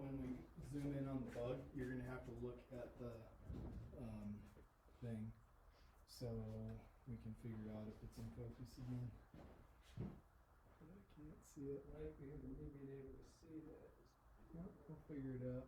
when we zoom in on the bug, you're gonna have to look at the thing, so we can figure out if it's in focus again. But I can't see it. Likelihood of me being able to see that is. Nope, we'll figure it out.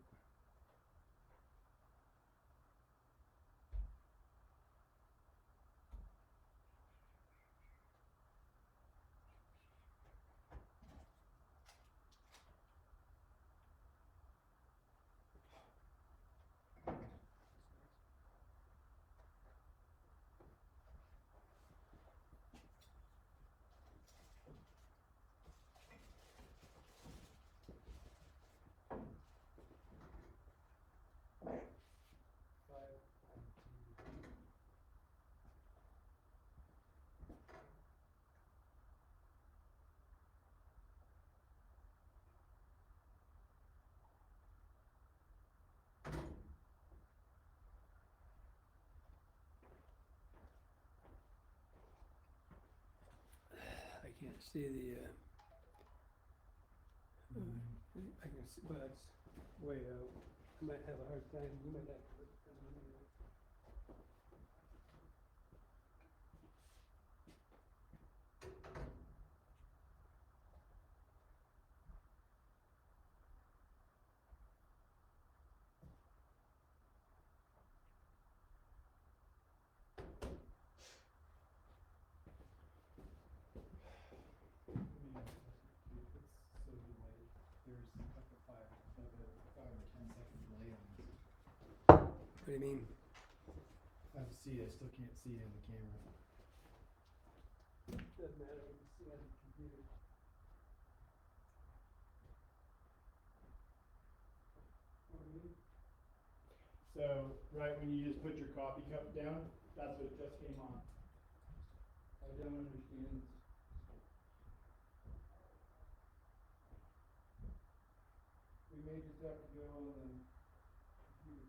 I can't see the, I can see, well, it's way out. I might have a hard time, you might have to look at them anyway. There's like a 5 or 10 second delay on this. What do you mean? I see it, I still can't see it in the camera. Doesn't matter, we can see on the computer. What do you mean? So, right when you just put your coffee cup down, that's what just came on. I don't understand. We may just have to go on the computer.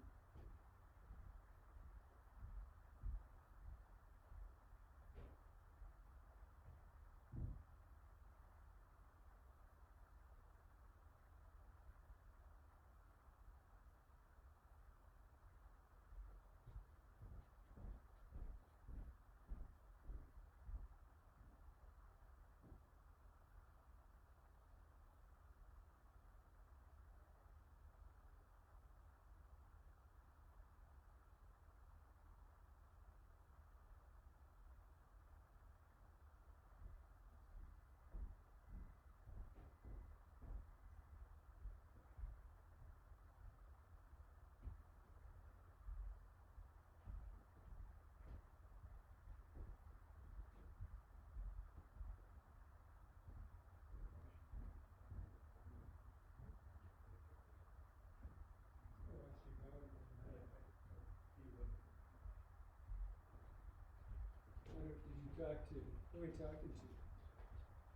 Talk to, who are we talking to?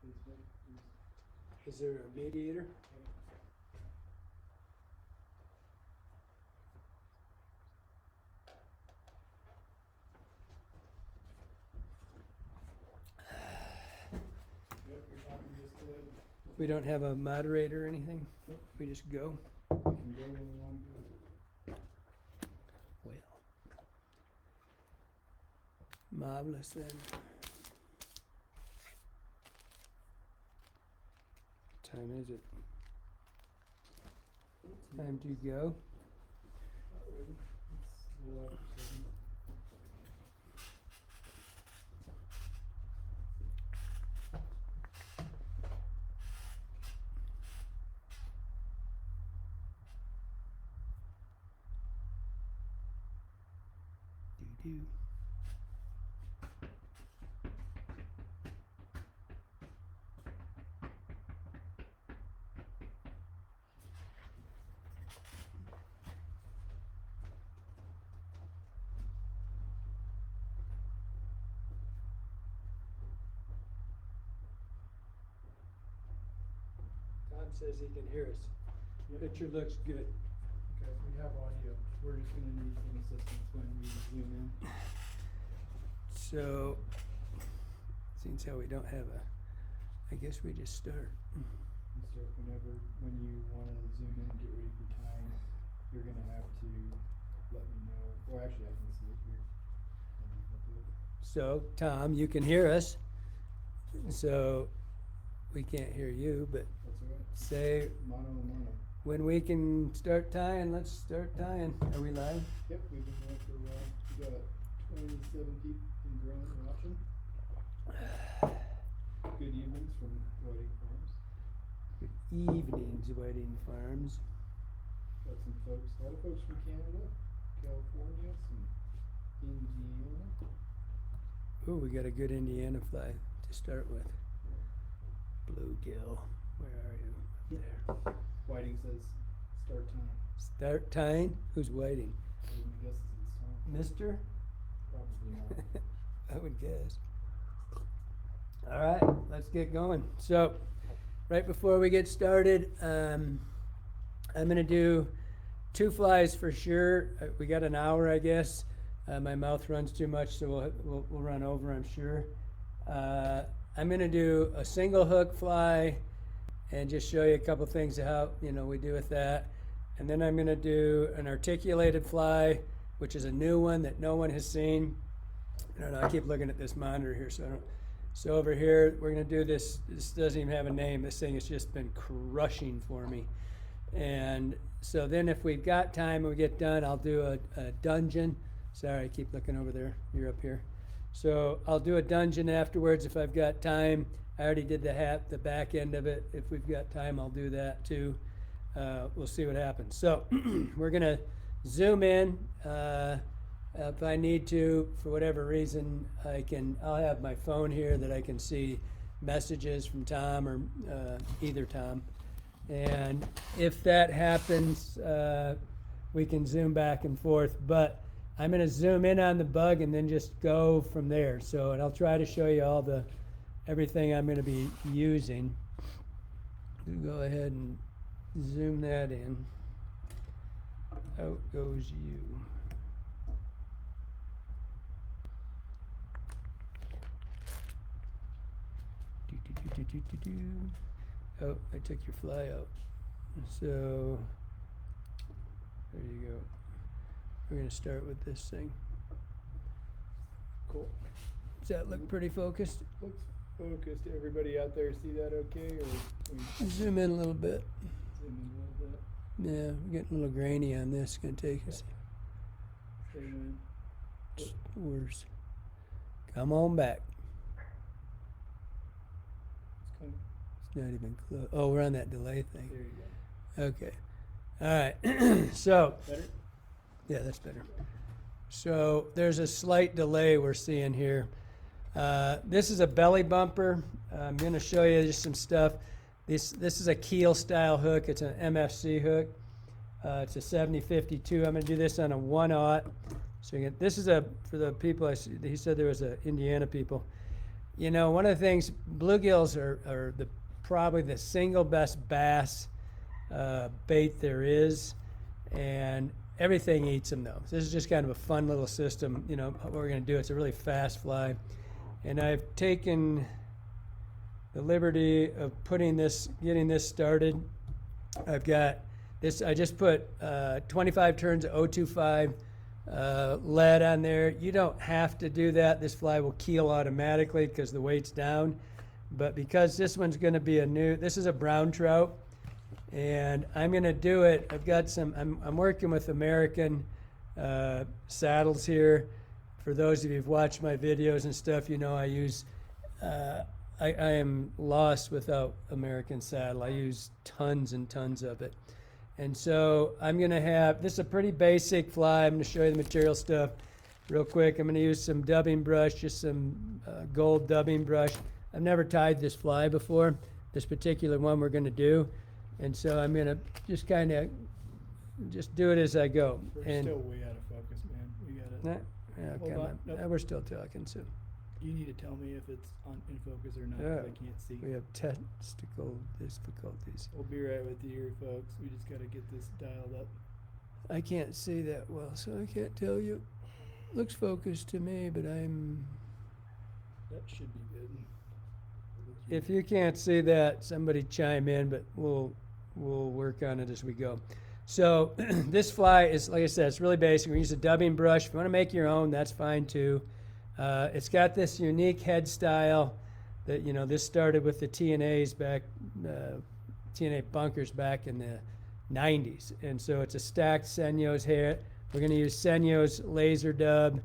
Facebook. Is there a mediator? Yep, you're talking just to it. We don't have a moderator or anything? Nope. We just go? We can go when we want to go. Well. Marvelous then. What time is it? Time to go? Not really. It's a little after 7. Do. Tom says he can hear us. Yep. Picture looks good. Okay, we have audio. We're just gonna need some assistance when we zoom in. So, since how we don't have a, I guess we just start. You start when you wanna zoom in and get ready for to let me know, or actually I can see it here. So, Tom, you can hear us. So, we can't hear you, but That's all right. say Mono a mono. when we can start tying, let's start tying. Are we live? Yep, we've been going for a while. We got 27 people in growing and watching. Good evenings from Whiting Farms. Good evenings, Whiting Farms. Got some folks, a lot of folks from Canada, California, some Indiana. Ooh, we got a good Indiana fly to start with. Bluegill, where are you? Up there. Whiting says start time. Start tying? Who's waiting? I would guess it's time. Mister? Probably not. I would guess. All right, let's get going. So, right before we get started, I'm going to do 2 flies for sure. We got an hour, I guess. My mouth runs too much, so we'll run over, I'm sure. I'm going to do a single hook fly and just show you a couple things of how we do with that. And then I'm going to do an articulated fly, which is a new one that no one has seen. I don't know, I keep looking at this monitor here, so I don't. So over here, we're going to do this. This doesn't even have a name. This thing has just been crushing for me. And so then if we've got time and we get done, I'll do a dungeon. Sorry, I keep looking over there. You're up here. So I'll do a dungeon afterwards if I've got time. I already did the back end of it. If we've got time, I'll do that too. We'll see what happens. So we're going to zoom in. If I need to, for whatever reason, I'll have my phone here that I can see messages from Tom or either Tom. And if that happens, we can zoom back and forth. But I'm going to zoom in on the bug and then just go from there. So, and I'll try to show you everything I'm going to be using. Go ahead and zoom that in. Out goes you. Oh, I took your fly out. So, there you go. We're going to start with this thing. Cool. Does that look pretty focused? Looks focused. Everybody out there see that okay? Or we Zoom in a little bit. zoom in a little bit? Yeah, we're getting a little grainy on this. It's going to take us Stay in. worse. Come on back. It's kind of, It's not even close. Oh, we're on that delay thing. there you go. Okay. All right. So, Better? yeah, that's better. So there's a slight delay we're seeing here. This is a belly bumper. I'm going to show you just some stuff. This is a keel style hook. It's an MFC hook. It's a 7052. I'm going to do this on a 1/0. So again, this is for the people. He said there was Indiana people. One of the things, bluegills are probably the single best bass bait there is, and everything eats them though. So this is just kind of a fun little system. What we're going to do. It's a really fast fly, and I've taken the liberty of getting this started. I've got this. I just put 25 turns of 025 lead on there. You don't have to do that. This fly will keel automatically because the weight's down. But because this one's going to be this is a brown trout. And I'm going to do it. I've got I'm working with American saddles here. For those of you who've watched my videos and stuff, I use, I am lost without American saddle. I use tons and tons of it. And so I'm going to this is a pretty basic fly. I'm going to show you the material stuff real quick. I'm going to use some dubbing brush, just some gold dubbing brush. I've never tied this fly before, this particular one we're going to do. And so I'm going to just kind of do it as I go. We're still way out of focus, man. We got it. Hold Come on. on. Nope. We're still talking, so. You need to tell me if it's in focus or not. 'Cause Yeah. I can't see. We have testicle difficulties. We'll be right with you here, folks. We just got to get this dialed up. I can't see that well, so I can't tell you. Looks focused to me, but That should be good. if you can't see that, somebody chime in, but we'll work on it as we go. So this fly is, like I said, it's really basic. We use a dubbing brush. If you want to make your own, that's fine too. It's got this unique head style that, this started with the TNAs back, TNA bunkers back in the 90s. And so it's a stacked Senyo's hair. We're going to use Senyo's laser dub.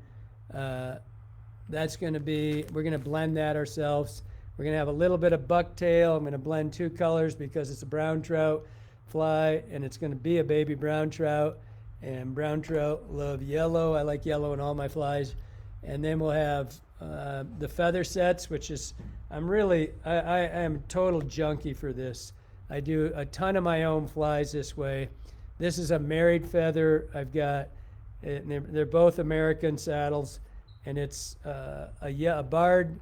That's going to be, we're going to blend that ourselves. We're going to have a little bit of bucktail. I'm going to blend 2 colors because it's a brown trout fly, and it's going to be a baby brown trout. And brown trout love yellow. I like yellow in all my flies. And then we'll have the feather sets, which is, I am a total junkie for this. I do a ton of my own flies this way. This is a married feather. I've got, they're both American saddles, and it's a barred.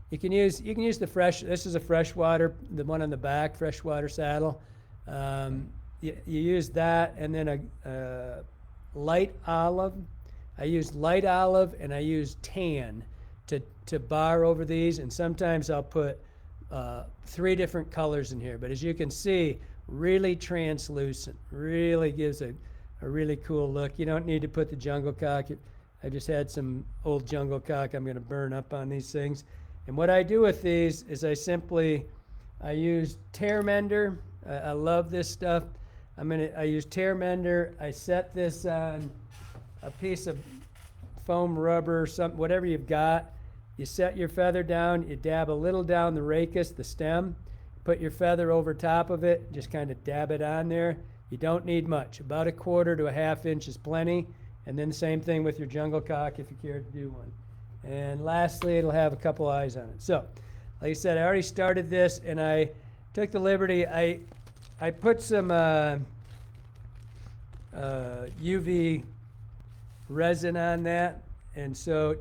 You can use the fresh. This is a freshwater, the one on the back, freshwater saddle. You use that, and then a light olive. I use light olive and I use tan to bar over these, and sometimes I'll put 3 different colors in here. But as you can see, really translucent, really gives a really cool look. You don't need to put the jungle cock. I just had some old jungle cock I'm going to burn up on these things. And what I do with these is I use tear mender. I love this stuff. I use tear mender. I set this on a piece of foam rubber, whatever you've got. You set your feather down, you dab a little down the rachis, the stem, put your feather over top of it, just kind of dab it on there. You don't need much. About 1/4 to 1/2 inch is plenty. And then same thing with your jungle cock if you care to do one. And lastly, it'll have a couple eyes on it. So, like I said, I already started this, and I took the liberty. I put some UV resin on that, and so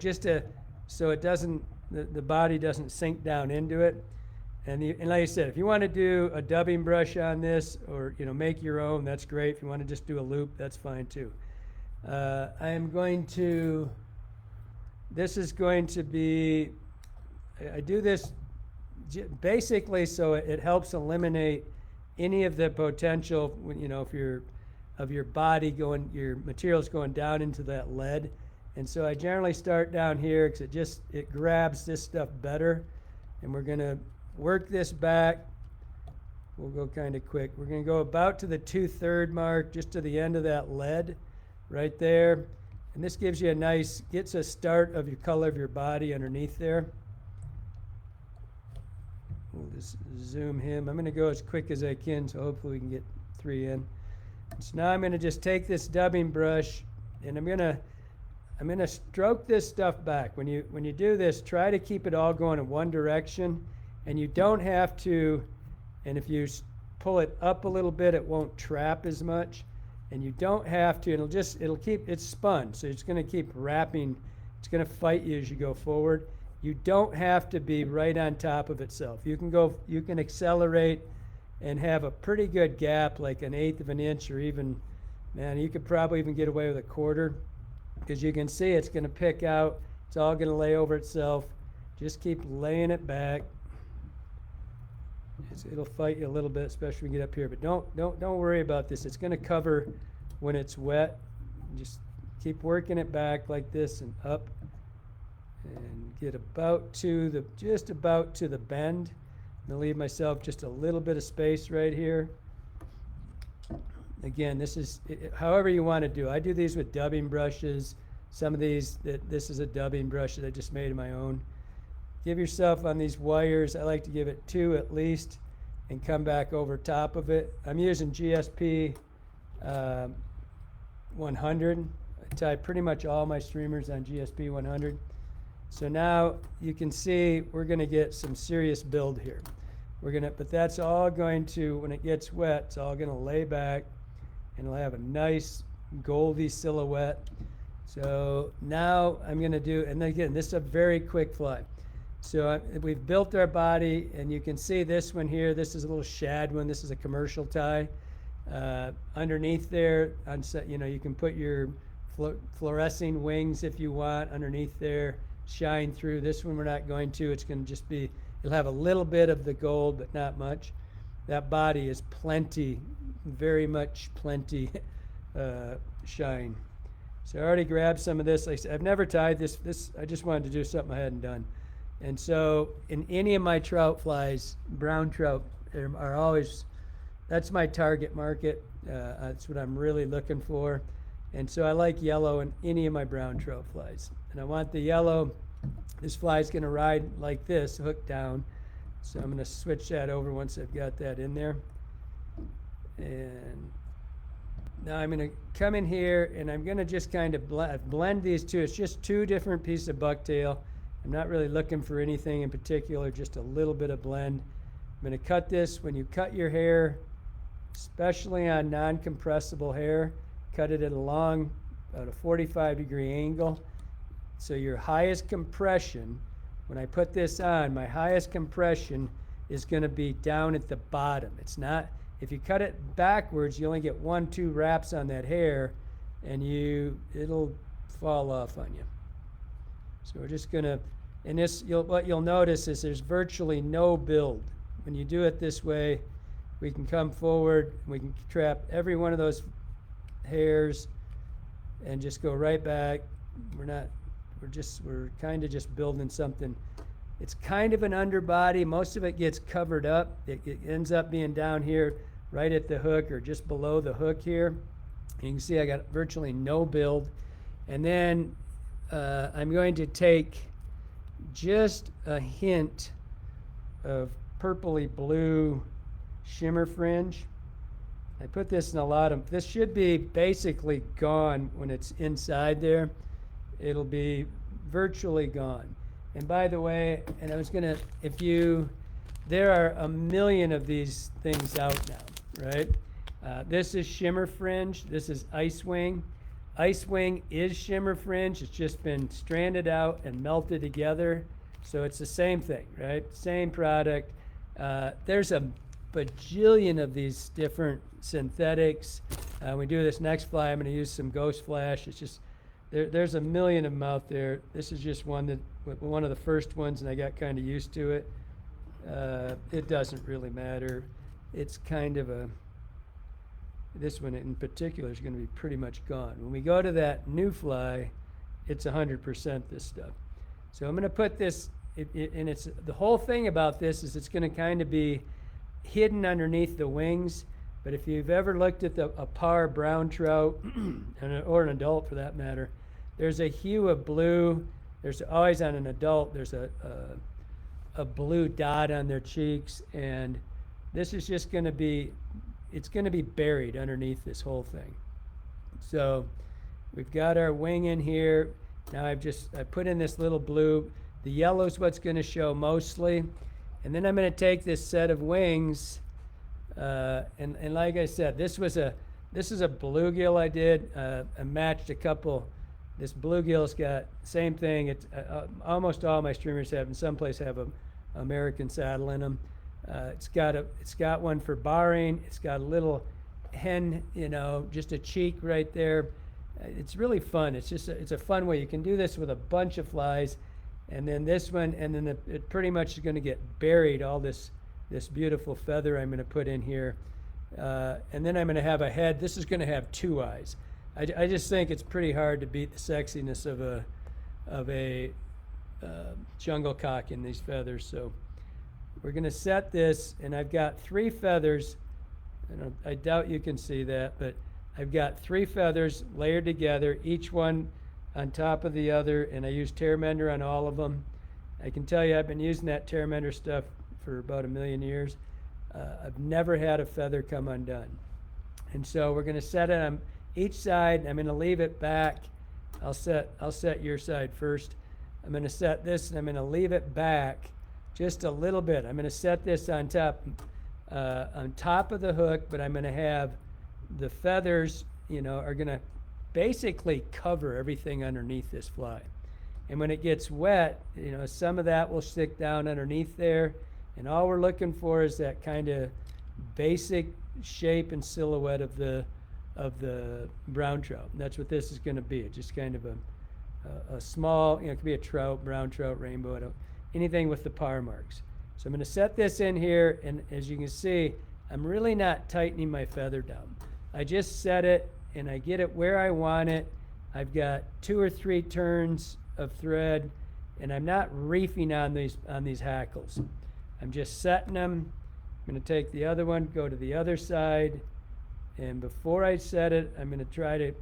so it doesn't, the body doesn't sink down into it. And like I said, if you want to do a dubbing brush on this, or make your own, that's great. If you want to just do a loop, that's fine too. This is going to be, I do this basically so it helps eliminate any of the potential, if your body your material's going down into that lead. And so I generally start down here because it grabs this stuff better. And we're going to work this back. We'll go kind of quick. We're going to go about to the 2/3 mark, just to the end of that lead right there. And this gives you gets a start of your color of your body underneath there. We'll just zoom him. I'm going to go as quick as I can, so hopefully we can get 3 in. So now I'm going to just take this dubbing brush, and I'm going to stroke this stuff back. When you do this, try to keep it all going in one direction, and you don't have to. And if you pull it up a little bit, it won't trap as much. And you don't have to. It's spun, so it's going to keep wrapping. It's going to fight you as you go forward. You don't have to be right on top of itself. You can accelerate and have a pretty good gap, like 1/8 of an inch, or even, man, you could probably even get away with 1/4, because you can see it's going to pick out. It's all going to lay over itself. Just keep laying it back. It'll fight you a little bit, especially when you get up here. But don't worry about this. It's going to cover when it's wet. Just keep working it back like this and up, and get just about to the bend. I'm going to leave myself just a little bit of space right here. Again, this is however you want to do. I do these with dubbing brushes. Some of these, this is a dubbing brush that I just made of my own. Give yourself on these wires, I like to give it 2 at least, and come back over top of it. I'm using GSP 100. I tie pretty much all my streamers on GSP 100. So now you can see we're going to get some serious build here. But that's all going to, when it gets wet, it's all going to lay back, and it'll have a nice goldy silhouette. So now I'm going to do, and again, this is a very quick fly. So we've built our body, and you can see this one here. This is a little shad one. This is a commercial tie. Underneath there, you can put your fluorescing wings if you want underneath there, shine through. This one we're not going to. It's going to just be, you'll have a little bit of the gold, but not much. That body is plenty very much plenty shine. So I already grabbed some of this. Like I said, I've never tied this. I just wanted to do something I hadn't done. And so in any of my trout flies, brown trout are always, that's my target market. That's what I'm really looking for. And so I like yellow in any of my brown trout flies. And I want the yellow, this fly is going to ride like this, hook down. So I'm going to switch that over once I've got that in there. And now I'm going to come in here and I'm going to just kind of blend these two. It's just two different pieces of bucktail. I'm not really looking for anything in particular, just a little bit of blend. I'm going to cut this. When you cut your hair, especially on non-compressible hair, cut it at a long, about a 45-degree angle. So your highest compression, when I put this on, my highest compression is going to be down at the bottom. It's not, if you cut it backwards, you only get 1-2 wraps on that hair, and it'll fall off on you. So we're just going to, and this, what you'll notice is there's virtually no build. When you do it this way, we can come forward, we can trap every one of those hairs and just go right back. We're kind of just building something. It's kind of an underbody. Most of it gets covered up. It ends up being down here right at the hook or just below the hook here. And you can see I got virtually no build. And then I'm going to take just a hint of purpley blue shimmer fringe. I put this in a lot of, this should be basically gone when it's inside there. It'll be virtually gone. And by the way, and I was gonna, there are a million of these things out now, right? This is shimmer fringe, this is ice wing. Ice wing is shimmer fringe, it's just been stranded out and melted together. So it's the same thing, right? Same product. There's a bajillion of these different synthetics. When we do this next fly, I'm going to use some Ghost Flash. It's just, there's a million of them out there. This is just one of the first ones, and I got kind of used to it. It doesn't really matter. It's kind of this one in particular is going to be pretty much gone. When we go to that new fly, it's 100% this stuff. So I'm going to put this, and it's the whole thing about this is it's going to kind of be hidden underneath the wings. But if you've ever looked at a par brown trout, or an adult for that matter, there's a hue of blue. There's always on an adult, there's a blue dot on their cheeks. And this is just going to be, it's going to be buried underneath this whole thing. So we've got our wing in here. Now I put in this little blue. The yellow is what's going to show mostly. And then I'm going to take this set of wings, and like I said, this is a bluegill I did. I matched a couple. This bluegill's got same thing. It's almost all my streamers have, and some places have a American saddle in them. It's got one for barring. It's got a little hen, just a cheek right there. It's really fun. It's a fun way. You can do this with a bunch of flies. And then this one, and then it pretty much is going to get buried, all this beautiful feather I'm going to put in here. And then I'm going to have a head. This is going to have 2 eyes. I just think it's pretty hard to beat the sexiness of a jungle cock in these feathers. So we're going to set this, and I've got 3 feathers. I doubt you can see that, but I've got 3 feathers layered together, each one on top of the other, and I use tear mender on all of them. I can tell you I've been using that tear mender stuff for about 1,000,000 years. I've never had a feather come undone. And so we're going to set it on each side. I'm going to leave it back. I'll set your side first. I'm going to set this, and I'm going to leave it back just a little bit. I'm going to set this on top of the hook, but I'm going to have the feathers, are going to basically cover everything underneath this fly. And when it gets wet, some of that will stick down underneath there. And all we're looking for is that kind of basic shape and silhouette of the brown trout. And that's what this is going to be. It's just kind of a small, it could be a trout, brown trout, rainbow, anything with the par marks. So I'm going to set this in here, and as you can see, I'm really not tightening my feather down. I just set it and I get it where I want it. I've got 2 or 3 turns of thread, and I'm not reefing on these hackles. I'm just setting them. I'm going to take the other one, go to the other side, and before I set it, I'm going to try to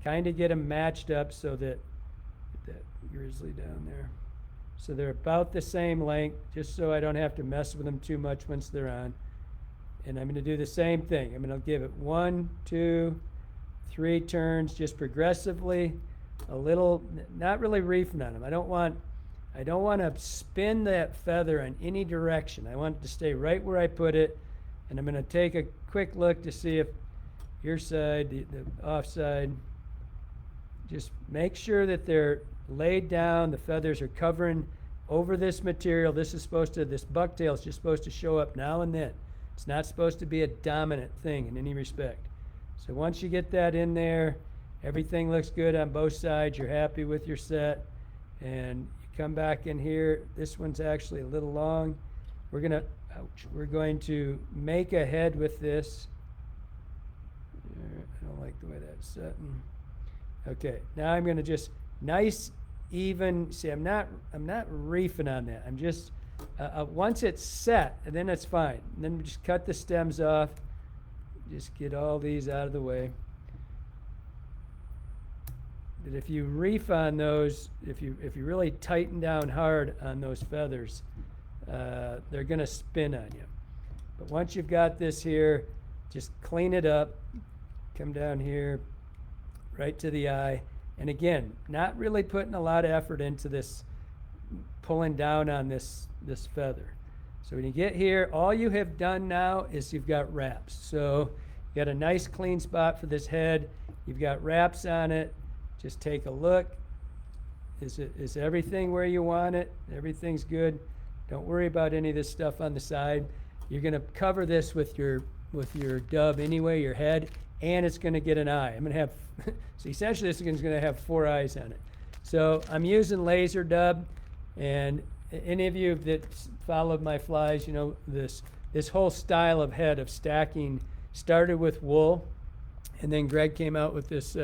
kind of get them matched up so that grizzly down there. So they're about the same length, just so I don't have to mess with them too much once they're on. And I'm going to do the same thing. I'm going to give it 1, 2, 3 turns, just progressively, a little, not really reefing on them. I don't want to spin that feather in any direction. I want it to stay right where I put it. And I'm going to take a quick look to see if your side, the off side, just make sure that they're laid down, the feathers are covering over this material. This bucktail is just supposed to show up now and then. It's not supposed to be a dominant thing in any respect. So once you get that in there, everything looks good on both sides, you're happy with your set, and you come back in here. This one's actually a little long. We're going to make a head with this. I don't like the way that's setting. Okay, now I'm going to just nice, even, see, I'm not reefing on that. I'm just, once it's set, and then it's fine. And then we just cut the stems off. Just get all these out of the way. But if you reef on those, if you really tighten down hard on those feathers, they're going to spin on you. But once you've got this here, just clean it up. Come down here, right to the eye. And again, not really putting a lot of effort into this, pulling down on this feather. So when you get here, all you have done now is you've got wraps. So you got a nice clean spot for this head. You've got wraps on it. Just take a look. Is everything where you want it? Everything's good. Don't worry about any of this stuff on the side. You're going to cover this with your dub anyway, your head, and it's going to get an eye. I'm going to have, so essentially this is going to have 4 eyes on it. So I'm using laser dub, and any of you that followed my flies, you know this whole style of head of stacking started with wool, and then Greg came out with this,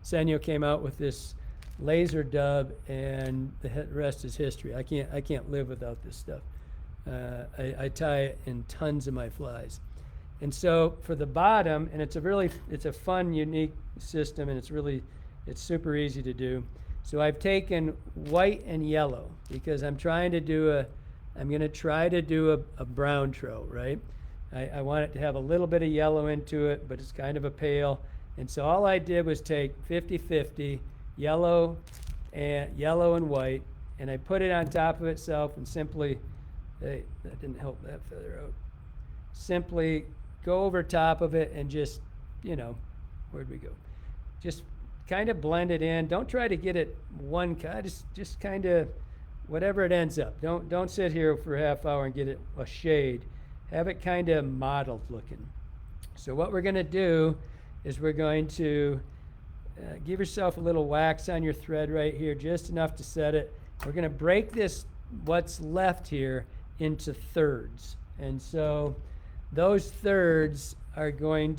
Senyo came out with this laser dub, and the rest is history. I can't live without this stuff. I tie it in tons of my flies. And so for the bottom, and it's a fun, unique system, and it's super easy to do. So I've taken white and yellow because I'm going to try to do a brown trout, right? I want it to have a little bit of yellow into it, but it's kind of a pale. And so all I did was take 50-50, yellow and white, and I put it on top of itself and simply, hey, that didn't help that feather out. Simply go over top of it and just, where'd we go? Just kind of blend it in. Don't try to get it one cut. Just kind of whatever it ends up. Don't sit here for a half hour and get it a shade. Have it kind of mottled looking. So what we're going to do is we're going to give yourself a little wax on your thread right here, just enough to set it. We're going to break this, what's left here, into thirds. And so those thirds are when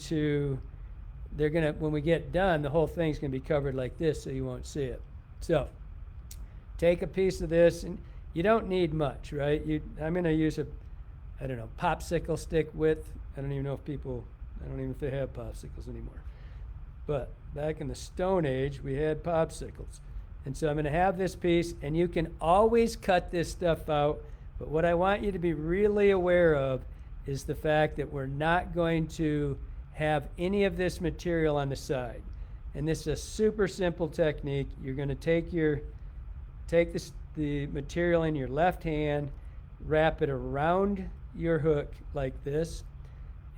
we get done, the whole thing's going to be covered like this so you won't see it. So take a piece of this, and you don't need much, right? I'm going to use popsicle stick width. I don't even know if they have popsicles anymore. But back in the Stone Age, we had popsicles. And so I'm going to have this piece, and you can always cut this stuff out. But what I want you to be really aware of is the fact that we're not going to have any of this material on the side. And this is a super simple technique. You're going to take the material in your left hand, wrap it around your hook like this,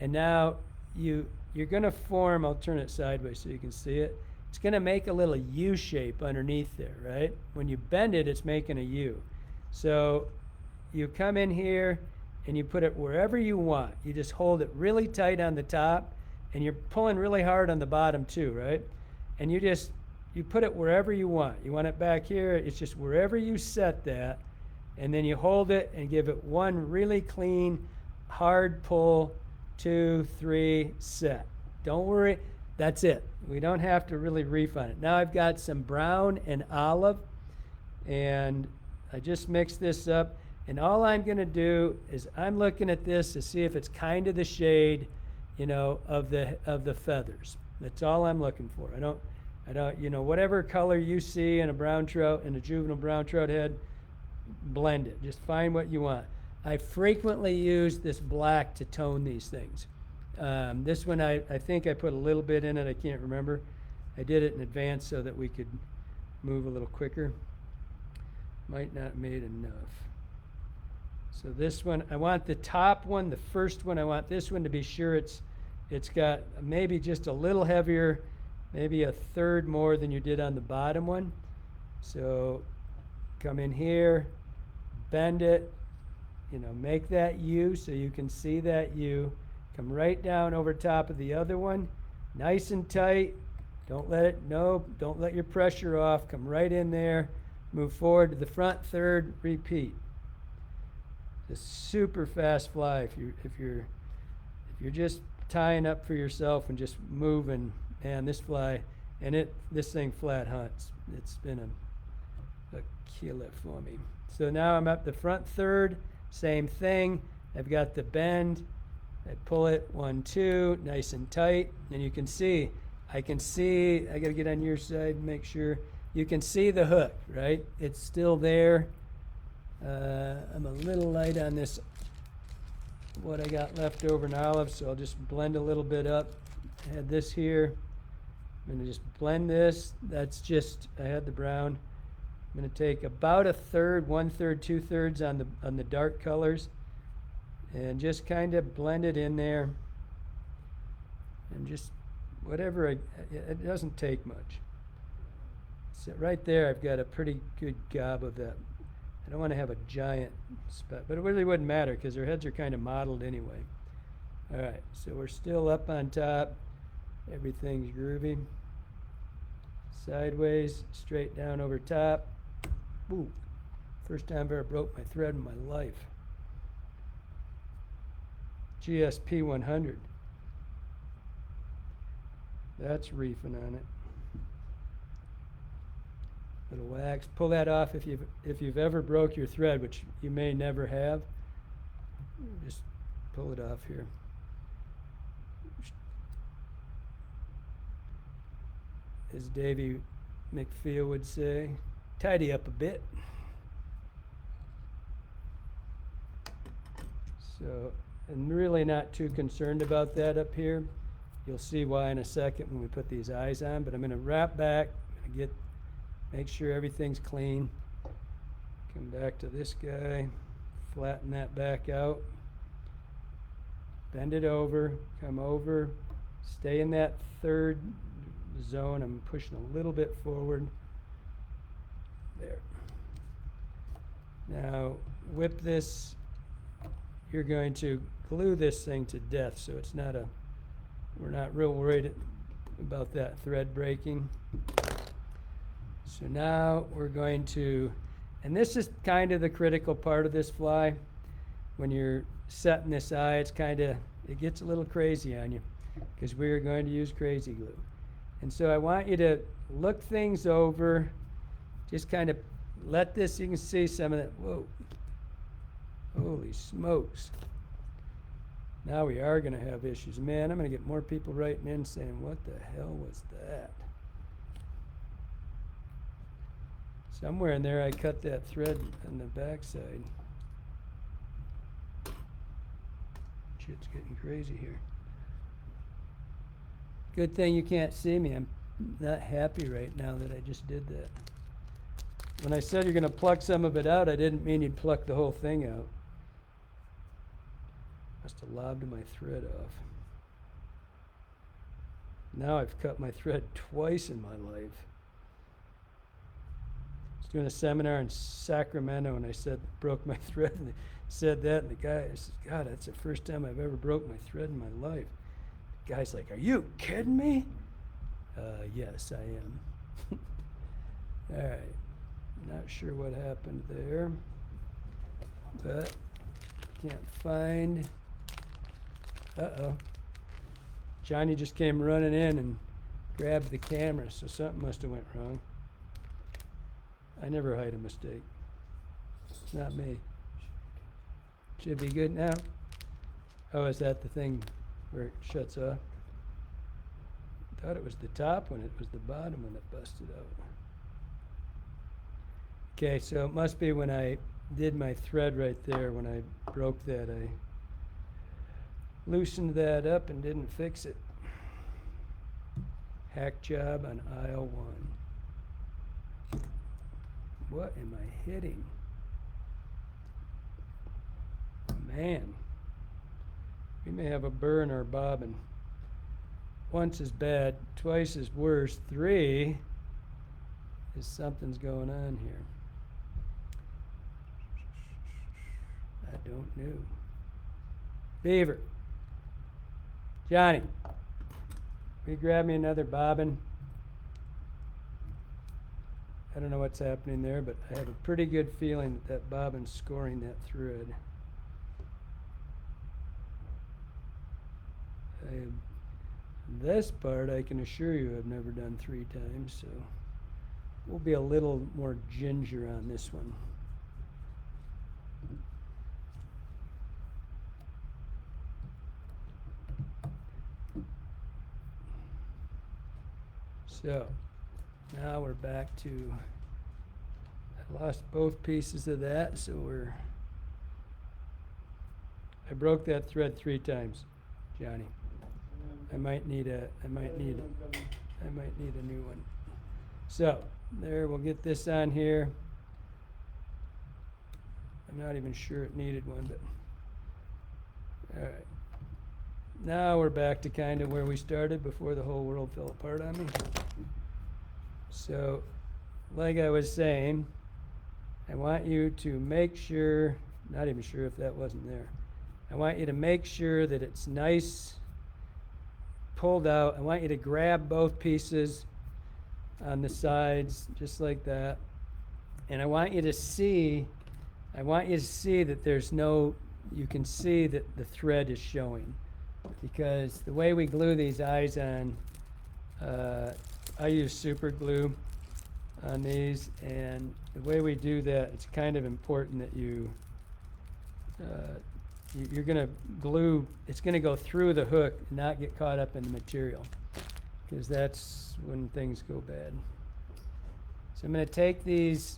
and now you're going to form, I'll turn it sideways so you can see it. It's going to make a little U shape underneath there, right? When you bend it, it's making a U. So you come in here and you put it wherever you want. You just hold it really tight on the top, and you're pulling really hard on the bottom too, right? And you put it wherever you want. You want it back here, it's just wherever you set that, and then you hold it and give it one really clean, hard pull 2, 3, set. Don't worry, that's it. We don't have to really refine it. Now I've got some brown and olive, and I just mixed this up. And all I'm going to do is I'm looking at this to see if it's kind of the shade, you know, of the feathers. That's all I'm looking for. I don't, you know, whatever color you see in a brown trout, in a juvenile brown trout head, blend it. Just find what you want. I frequently use this black to tone these things. This one, I think I put a little bit in it. I can't remember. I did it in advance so that we could move a little quicker. Might not have made enough. So this one, I want the top one, the first one, I want this one to be sure it's got maybe just a little heavier, maybe a third more than you did on the bottom one. So come in here, bend it, you know, make that U so you can see that U. Come right down over top of the other one, nice and tight. Don't let your pressure off. Come right in there, move forward to the front third, repeat. It's a super fast fly if you're just tying up for yourself and just moving. Man, this fly, and this thing flat hunts. It's been a killer for me. So now I'm up the front third, same thing. I've got the bend. I pull it 1, 2, nice and tight, and you can see. I got to get on your side and make sure you can see the hook, right? It's still there. I'm a little light on this, what I got left over in olive, so I'll just blend a little bit up. I had this here. I'm going to just blend this. That's just, I had the brown. I'm going to take about a third, 1/3, 2/3 on the dark colors, and just kind of blend it in there. And just whatever, it doesn't take much. So right there, I've got a pretty good gob of that. I don't want to have a giant spot, but it really wouldn't matter because their heads are kind of modeled anyway. All right, so we're still up on top. Everything's groovy. Sideways, straight down over top. Ooh, first time I've ever broke my thread in my life. GSP 100. That's reefing on it. Little wax. Pull that off if you've ever broke your thread, which you may never have. Just pull it off here. As Davy McPhail would say, tidy up a bit. So, I'm really not too concerned about that up here. You'll see why in a second when we put these eyes on, but I'm going to wrap back, make sure everything's clean. Come back to this guy, flatten that back out, bend it over, come over, stay in that third zone. I'm pushing a little bit forward. There. Now whip this. You're going to glue this thing to death, so it's not we're not real worried about that thread breaking. So now we're going to, and this is kind of the critical part of this fly. When you're setting this eye, it gets a little crazy on you because we are going to use crazy glue. And so I want you to look things over, just kind of let this, you can see some of that, whoa, holy smokes. Now we are going to have issues. Man, I'm going to get more people writing in saying, what the hell was that? Somewhere in there I cut that thread on the backside. Shit's getting crazy here. Good thing you can't see me. I'm not happy right now that I just did that. When I said you're going to pluck some of it out, I didn't mean you'd pluck the whole thing out. Must have lobbed my thread off. Now I've cut my thread twice in my life. I was doing a seminar in Sacramento and I broke my thread, and they said that, and the guy, I said, God, that's the first time I've ever broke my thread in my life. The guy's like, are you kidding me? Yes, I am. All right. Not sure what happened there, but can't find Uh-oh. Johnny just came running in and grabbed the camera, so something must have went wrong. I never hide a mistake. It's not me. Should be good now. Oh, is that the thing where it shuts off? Thought it was the top one. It was the bottom when it busted out. Okay, so it must be when I did my thread right there, when I broke that, I loosened that up and didn't fix it. Hack job on aisle 1. What am I hitting? Man, we may have a burr in our bobbin. Once is bad, twice is worse, 3 is something's going on here. I don't know. Beaver. Johnny, will you grab me another bobbin? I don't know what's happening there, but I have a pretty good feeling that that bobbin's scoring that thread. This part I can assure you I've never done 3 times, so we'll be a little more ginger on this one. So now we're back to, I lost both pieces of that, so I broke that thread 3 times, Johnny. I might need a new one. So there, we'll get this on here. I'm not even sure it needed one, but all right. Now we're back to kind of where we started before the whole world fell apart on me. So, like I was saying, I want you to make sure, not even sure if that wasn't there. I want you to make sure that it's nice pulled out. I want you to grab both pieces on the sides, just like that. And I want you to see that there's no, you can see that the thread is showing. Because the way we glue these eyes on, I use super glue on these, and the way we do that, it's kind of important that you're going to glue, it's going to go through the hook and not get caught up in the material, because that's when things go bad. So I'm going to take these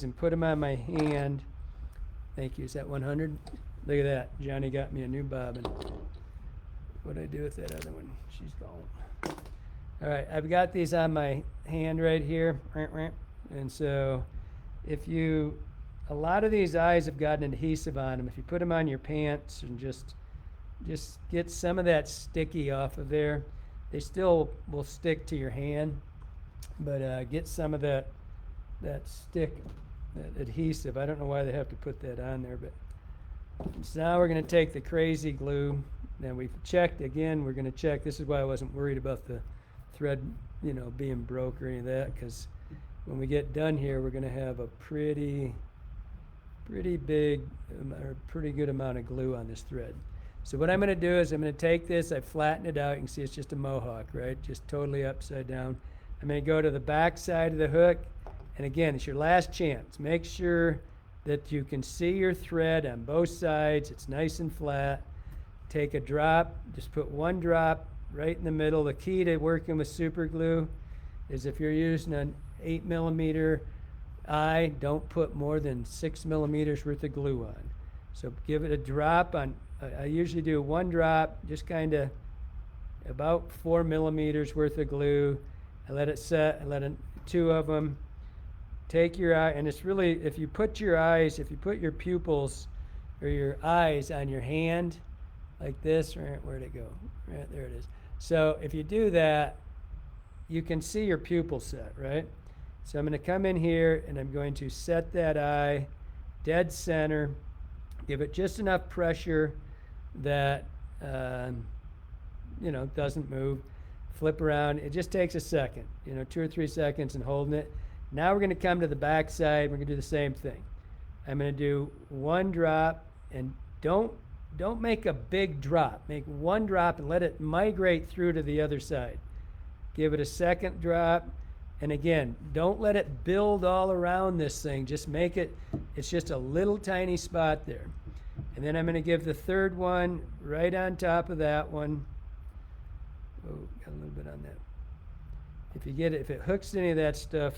and put them on my hand. Thank you. Is that 100? Look at that. Johnny got me a new bobbin. What'd I do with that other one? She's gone. All right, I've got these on my hand right here. And so a lot of these eyes have got an adhesive on them. If you put them on your pants and just get some of that sticky off of there, they still will stick to your hand, but get some of that stick, that adhesive. I don't know why they have to put that on there, but so now we're going to take the crazy glue. Now we've checked again. We're going to check. This is why I wasn't worried about the thread, being broke or any of that, because when we get done here, we're going to have a pretty big or pretty good amount of glue on this thread. So what I'm going to do is I'm going to take this. I flatten it out. You can see it's just a mohawk, right? Just totally upside down. I'm going to go to the back side of the hook, and again, it's your last chance. Make sure that you can see your thread on both sides. It's nice and flat. Take a drop, just put 1 drop right in the middle. The key to working with super glue is if you're using an 8mm eye, don't put more than 6 millimeters worth of glue on. So give it a drop on, I usually do 1 drop, just kind of about 4 millimeters worth of glue. I let it set, I let 2 of them. Take your eye, and it's really, if you put your pupils or your eyes on your hand like this, right, where'd it go? Right, there it is. So if you do that, you can see your pupil set, right? So I'm going to come in here and I'm going to set that eye dead center, give it just enough pressure that, doesn't move. Flip around. It just takes a second, 2 or 3 seconds and holding it. Now we're going to come to the back side. We're going to do the same thing. I'm going to do 1 drop, and don't don't make a big drop. Make one drop and let it migrate through to the other side. Give it a second drop. And again, don't let it build all around this thing. Just make it, it's just a little tiny spot there. And then I'm going to give the third one right on top of that one. Oh, got a little bit on that. If you get it, if it hooks any of that stuff,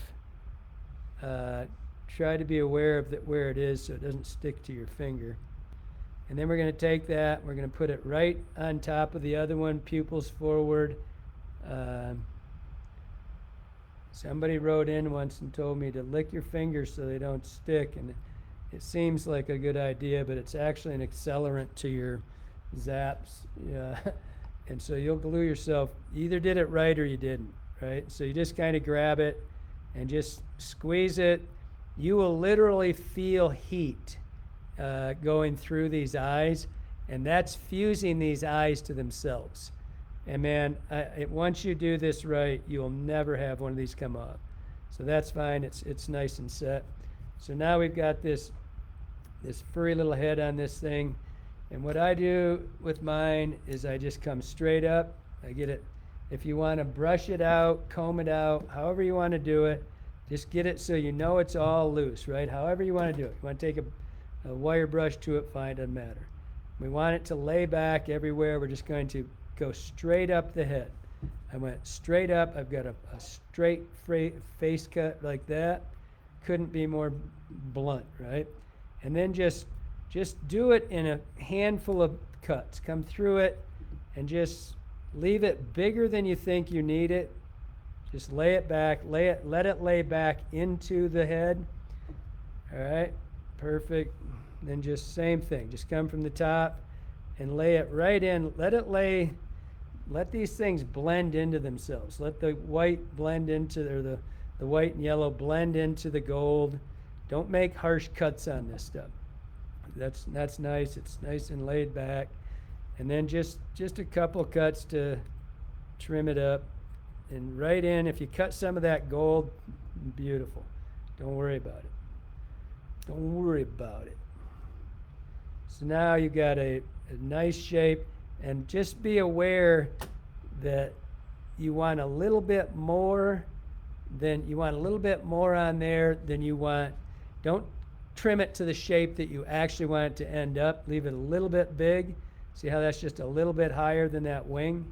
try to be aware of where it is so it doesn't stick to your finger. And then we're going to take that, we're going to put it right on top of the other one, pupils forward. Somebody wrote in once and told me to lick your fingers so they don't stick, and it seems like a good idea, but it's actually an accelerant to your zaps. Yeah. And so you'll glue yourself. You either did it right or you didn't, right? So you just kind of grab it and just squeeze it. You will literally feel heat going through these eyes, and that's fusing these eyes to themselves. And man, once you do this right, you'll never have one of these come off. So that's fine. It's nice and set. So now we've got this furry little head on this thing. And what I do with mine is I just come straight up. I get it. If you want to brush it out, comb it out, however you want to do it, just get it so you know it's all loose, right? However you want to do it. You want to take a wire brush to it, fine, doesn't matter. We want it to lay back everywhere. We're just going to go straight up the head. I went straight up. I've got a straight face cut like that. Couldn't be more blunt, right? And then just do it in a handful of cuts. Come through it and just leave it bigger than you think you need it. Just lay it back, let it lay back into the head. All right, perfect. Then just same thing. Just come from the top and lay it right in. Let these things blend into themselves. Let the white blend into, or the white and yellow blend into the gold. Don't make harsh cuts on this stuff. That's nice. It's nice and laid back. And then just a couple cuts to trim it up. And right in, if you cut some of that gold, beautiful. Don't worry about it. Don't worry about it. So now you got a nice shape, and just be aware that you want a little bit more on there than you want. Don't trim it to the shape that you actually want it to end up. Leave it a little bit big. See how that's just a little bit higher than that wing?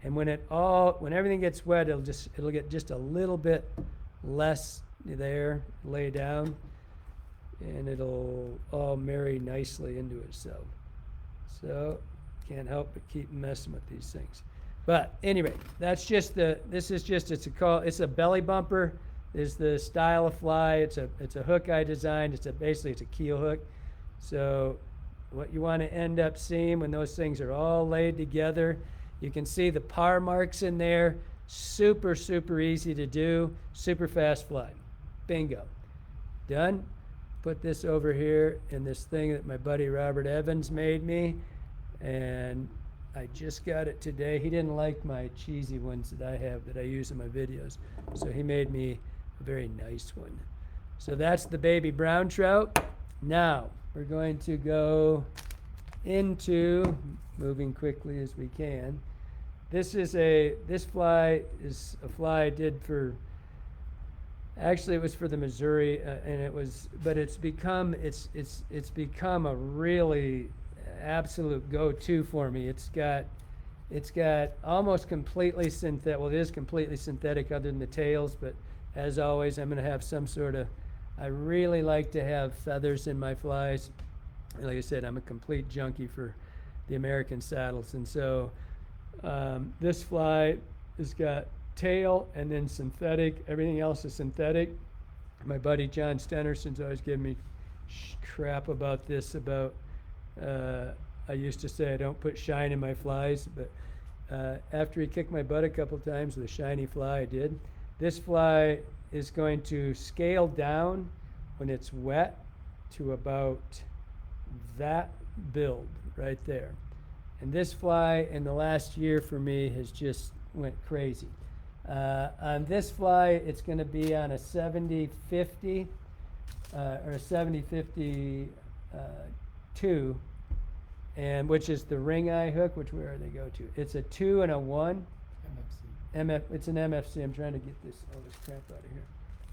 And when everything gets wet, it'll get just a little bit less there, lay down, and it'll all marry nicely into itself. So can't help but keep messing with these things. But anyway, that's just it's a belly bumper is the style of fly. It's a hook I designed. Basically it's a keel hook. So what you want to end up seeing when those things are all laid together, you can see the par marks in there. Super, super easy to do. Super fast fly. Bingo. Done. Put this over here in this thing that my buddy Robert Evans made me. And I just got it today. He didn't like my cheesy ones that I have that I use in my videos. So he made me a very nice one. So that's the baby brown trout. Now we're going to go into, moving quickly as we can. This fly is a fly I did for, actually it was for the Missouri, but it's become a really absolute go-to for me. It's got almost completely synthetic, well, it is completely synthetic other than the tails, but as always, I'm going to have some sort of, I really like to have feathers in my flies. Like I said, I'm a complete junkie for the American saddles. And so this fly has got tail and then synthetic. Everything else is synthetic. My buddy John Stenerson's always giving me crap about this, I used to say I don't put shine in my flies, but after he kicked my butt a couple times with a shiny fly, I did. This fly is going to scale down when it's wet to about that build right there. And this fly in the last year for me has just went crazy. On this fly, it's going to be on a 70-50 or a 70-52. and which is the ring eye hook, which where they go to. It's a 2 and a 1. It's an MFC. I'm trying to get all this crap out of here.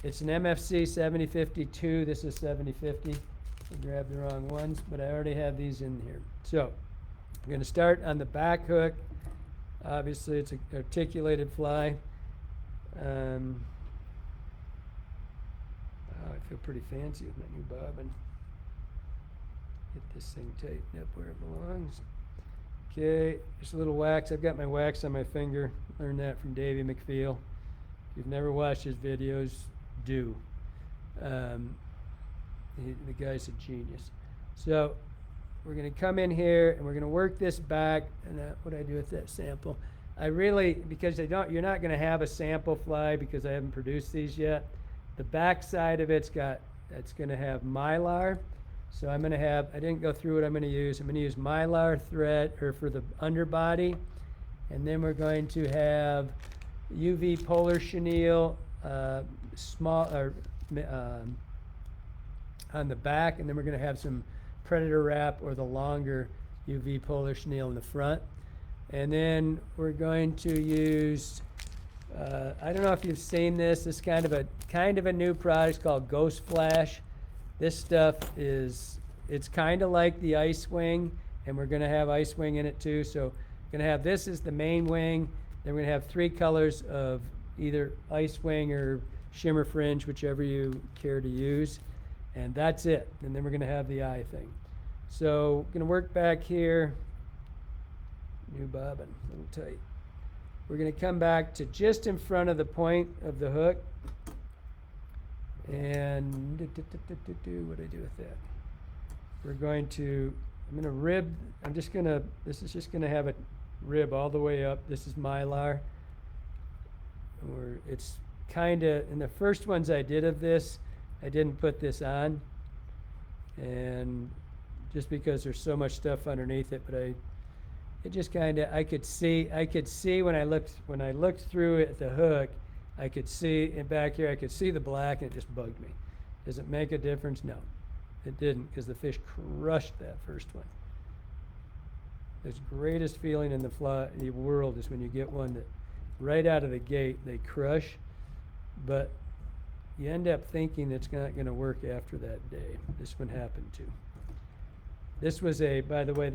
It's an MFC 7052. This is 7050. I grabbed the wrong ones, but I already have these in here. So I'm going to start on the back hook. Obviously, it's an articulated fly. Oh, I feel pretty fancy with my new bobbin. Get this thing tightened up where it belongs. Okay, just a little wax. I've got my wax on my finger. Learned that from Davey McPhail. If you've never watched his videos, do. The guy's a genius. So we're going to come in here and we're going to work this back. And what I do with that sample, I really, because you're not going to have a sample fly because I haven't produced these yet. The back side of it's going to have mylar. So I'm going to have, I didn't go through what I'm going to use. I'm going to use mylar thread for the underbody. And then we're going to have UV polar chenille on the back. And then we're going to have some predator wrap or the longer UV polar chenille in the front. And then we're going to use, I don't know if you've seen this. This kind of a new product called Ghost Flash. This stuff it's kind of like the ice wing, and we're going to have ice wing in it too. So we're going to have this as the main wing. Then we're going to have 3 colors of either ice wing or shimmer fringe, whichever you care to use. And that's it. And then we're going to have the eye thing. So we're going to work back here. New bobbin, a little tight. We're going to come back to just in front of the point of the hook. And what do I do with that? I'm going to rib, this is just going to have it rib all the way up. This is mylar. It's kind of, in the first ones I did of this, I didn't put this on. And just because there's so much stuff underneath it, but it just kind of, I could see when I looked through it at the hook, I could see in back here, I could see the black, and it just bugged me. Does it make a difference? No, it didn't, because the fish crushed that first one. The greatest feeling in the world is when you get one that right out of the gate they crush, but you end up thinking it's not going to work after that day. This one happened to. By the way,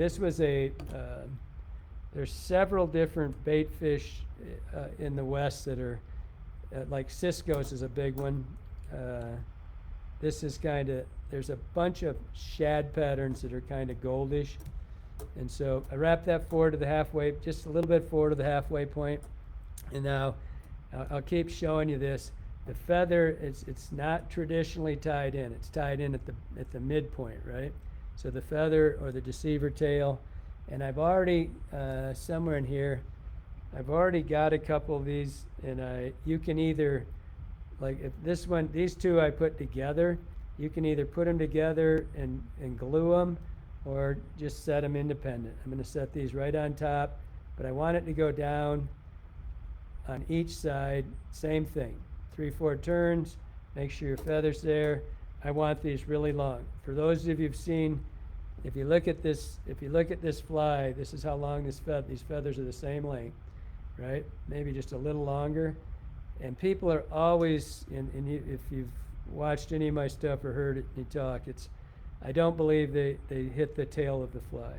there's several different bait fish in the West that are, like Cisco's is a big one. This is there's a bunch of shad patterns that are kind of goldish. And so I wrap that forward to the halfway, just a little bit forward to the halfway point. And now I'll keep showing you this. The feather, it's not traditionally tied in. It's tied in at the midpoint, right? So the feather or the deceiver tail. And I've already, somewhere in here, I've already got a couple of these, and you can either, like if these two I put together, you can either put them together and glue them, or just set them independent. I'm going to set these right on top, but I want it to go down on each side, same thing. 3-4 turns, make sure your feather's there. I want these really long. For those of you who've seen, if you look at this fly, this is how long these feathers are the same length, right? Maybe just a little longer. And people are always, if you've watched any of my stuff or heard me talk, I don't believe they hit the tail of the fly.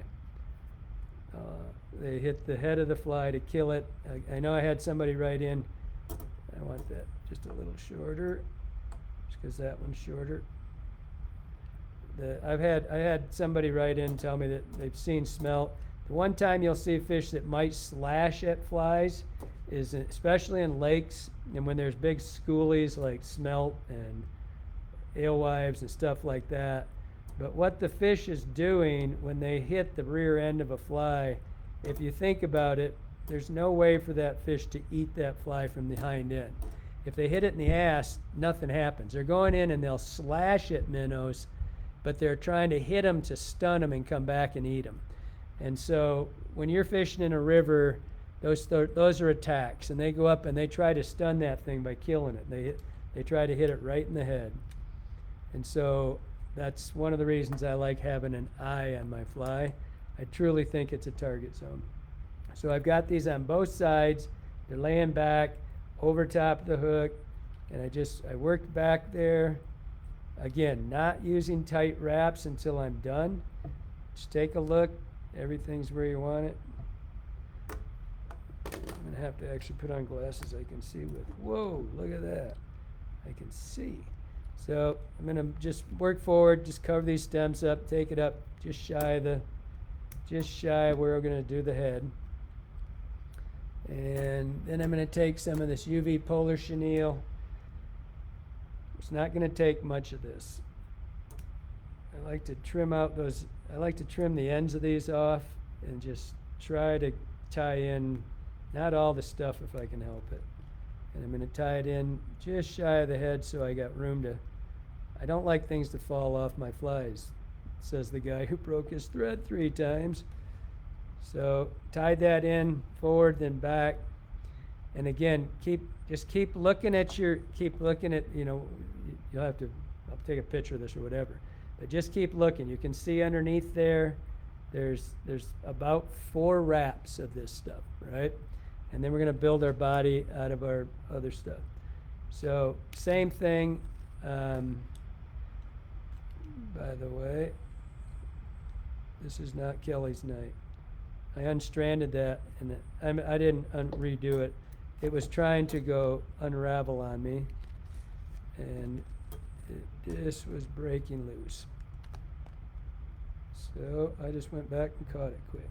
They hit the head of the fly to kill it. I know I had somebody write in, I want that just a little shorter, just because that one's shorter. I had somebody write in and tell me that they've seen smelt. The one time you'll see fish that might slash at flies is especially in lakes and when there's big schoolies like smelt and alewives and stuff like that. But what the fish is doing when they hit the rear end of a fly, if you think about it, there's no way for that fish to eat that fly from the hind end. If they hit it in the ass, nothing happens. They're going in and they'll slash at minnows, but they're trying to hit them to stun them and come back and eat them. And so when you're fishing in a river, those are attacks, and they go up and they try to stun that thing by killing it. They try to hit it right in the head. And so that's one of the reasons I like having an eye on my fly. I truly think it's a target zone. So I've got these on both sides. They're laying back over top of the hook, and I worked back there. Again, not using tight wraps until I'm done. Just take a look. Everything's where you want it. I'm gonna have to actually put on glasses I can see with. Whoa, look at that. I can see. So I'm gonna just work forward, just cover these stems up, take it up just shy of where we're gonna do the head. And then I'm gonna take some of this UV polar chenille. It's not gonna take much of this. I like to trim the ends of these off and just try to tie in, not all the stuff if I can help it. And I'm going to tie it in just shy of the head so I got room to, I don't like things to fall off my flies, says the guy who broke his thread 3 times. So tied that in, forward, then back. And again, keep looking at, you know, you'll have to, I'll take a picture of this or whatever. But just keep looking. You can see underneath there's about 4 wraps of this stuff, right? And then we're going to build our body out of our other stuff. So same thing. By the way, this is not Kelly's night. I unstranded that, and I didn't redo it. It was trying to go unravel on me, and this was breaking loose. So I just went back and caught it quick.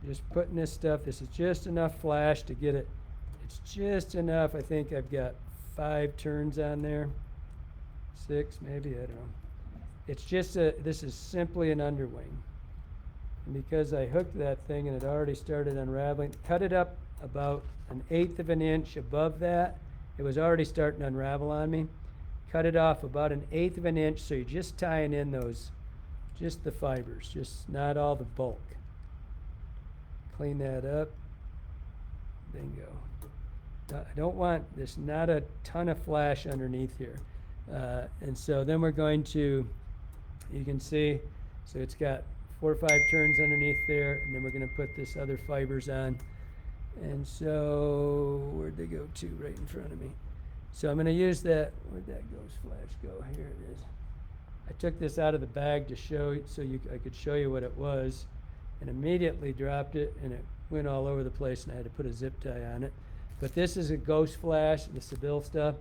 Just putting this stuff, this is just enough flash to get it. It's just enough. I think I've got 5 turns on there. 6 maybe, I don't know. It's just this is simply an underwing. And because I hooked that thing and it already started unraveling, cut it up about 1/8 of an inch above that. It was already starting to unravel on me. Cut it off about 1/8 of an inch, so you're just tying in those, just the fibers, just not all the bulk. Clean that up. Bingo. I don't want, there's not a ton of flash underneath here. And so then we're going to, you can see, so it's got 4 or 5 turns underneath there, and then we're going to put this other fibers on. And so, where'd they go to? Right in front of me. So I'm going to use that, where'd that ghost flash go? Here it is. I took this out of the bag to show, so I could show you what it was, and immediately dropped it, and it went all over the place, and I had to put a zip tie on it. But this is a ghost flash, the Seville stuff.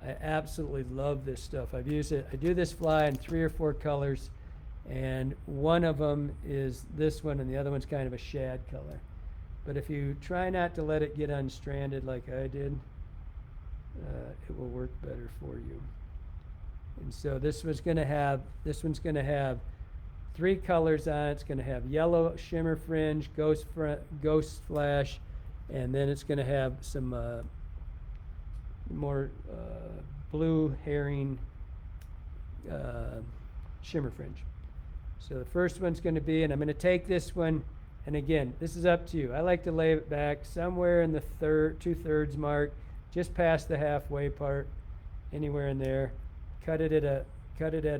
I absolutely love this stuff. I've used it. I do this fly in 3 or 4 colors, and one of them is this one, and the other one's kind of a shad color. But if you try not to let it get unstranded like I did, it will work better for you. And so this one's going to have 3 colors on it. It's going to have yellow shimmer fringe, ghost flash, and then it's going to have some more blue herring shimmer fringe. So the first one's going to be, and I'm going to take this one, and again, this is up to you. I like to lay it back somewhere in the 2/3 mark, just past the halfway part, anywhere in there. Cut it at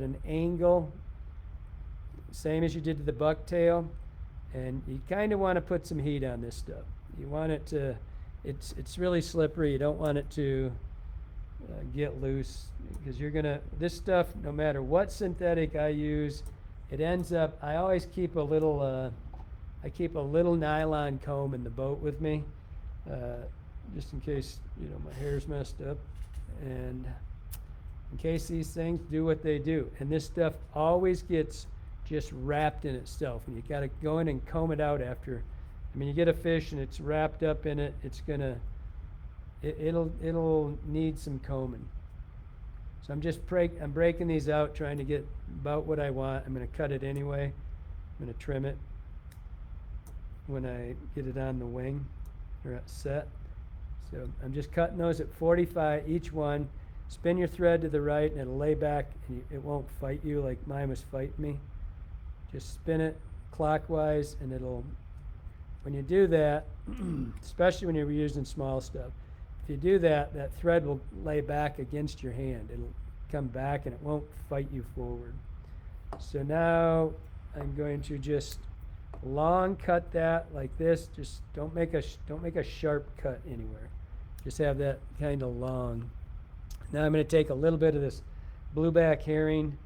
an angle, same as you did to the bucktail, and you kind of want to put some heat on this stuff. You want it to, it's really slippery. You don't want it to get loose, because you're gonna, this stuff, no matter what synthetic I use, it ends up, I always keep a little nylon comb in the boat with me, just in case, you know, my hair's messed up, and in case these things do what they do. And this stuff always gets just wrapped in itself, and you got to go in and comb it out after. I mean, you get a fish and it's wrapped up in it, it's gonna, it'll need some combing. So I'm breaking these out, trying to get about what I want. I'm going to cut it anyway. I'm going to trim it when I get it on the wing or set. So I'm just cutting those at 45 each one. Spin your thread to the right and it'll lay back, and it won't fight you like mine was fighting me. Just spin it clockwise, and it'll, when you do that, especially when you're using small stuff, if you do that, that thread will lay back against your hand. It'll come back and it won't fight you forward. So now I'm going to just long cut that like this. Just don't make a sharp cut anywhere. Just have that kind of long. Now I'm going to take a little bit of this blueback herring,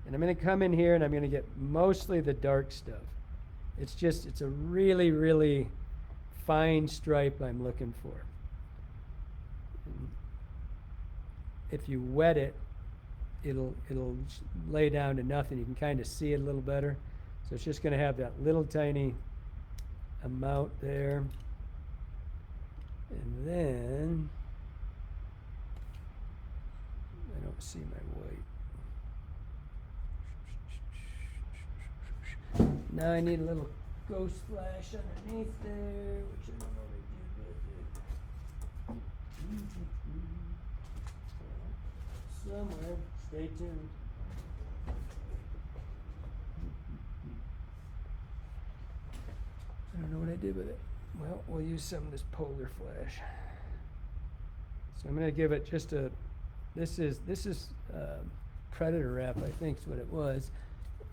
and I'm going to come in here and I'm going to get mostly the dark stuff. It's a really, really fine stripe I'm looking for. And if you wet it, it'll lay down to nothing. You can kind of see it a little better. So it's just going to have that little tiny amount there. And then, I don't see my white. Now I need a little ghost flash underneath there, which I don't know what I did with it. Somewhere. Stay tuned. I don't know what I did with it. Well, we'll use some of this polar flash. So I'm going to give it just a, this is Predator wrap, I think is what it was,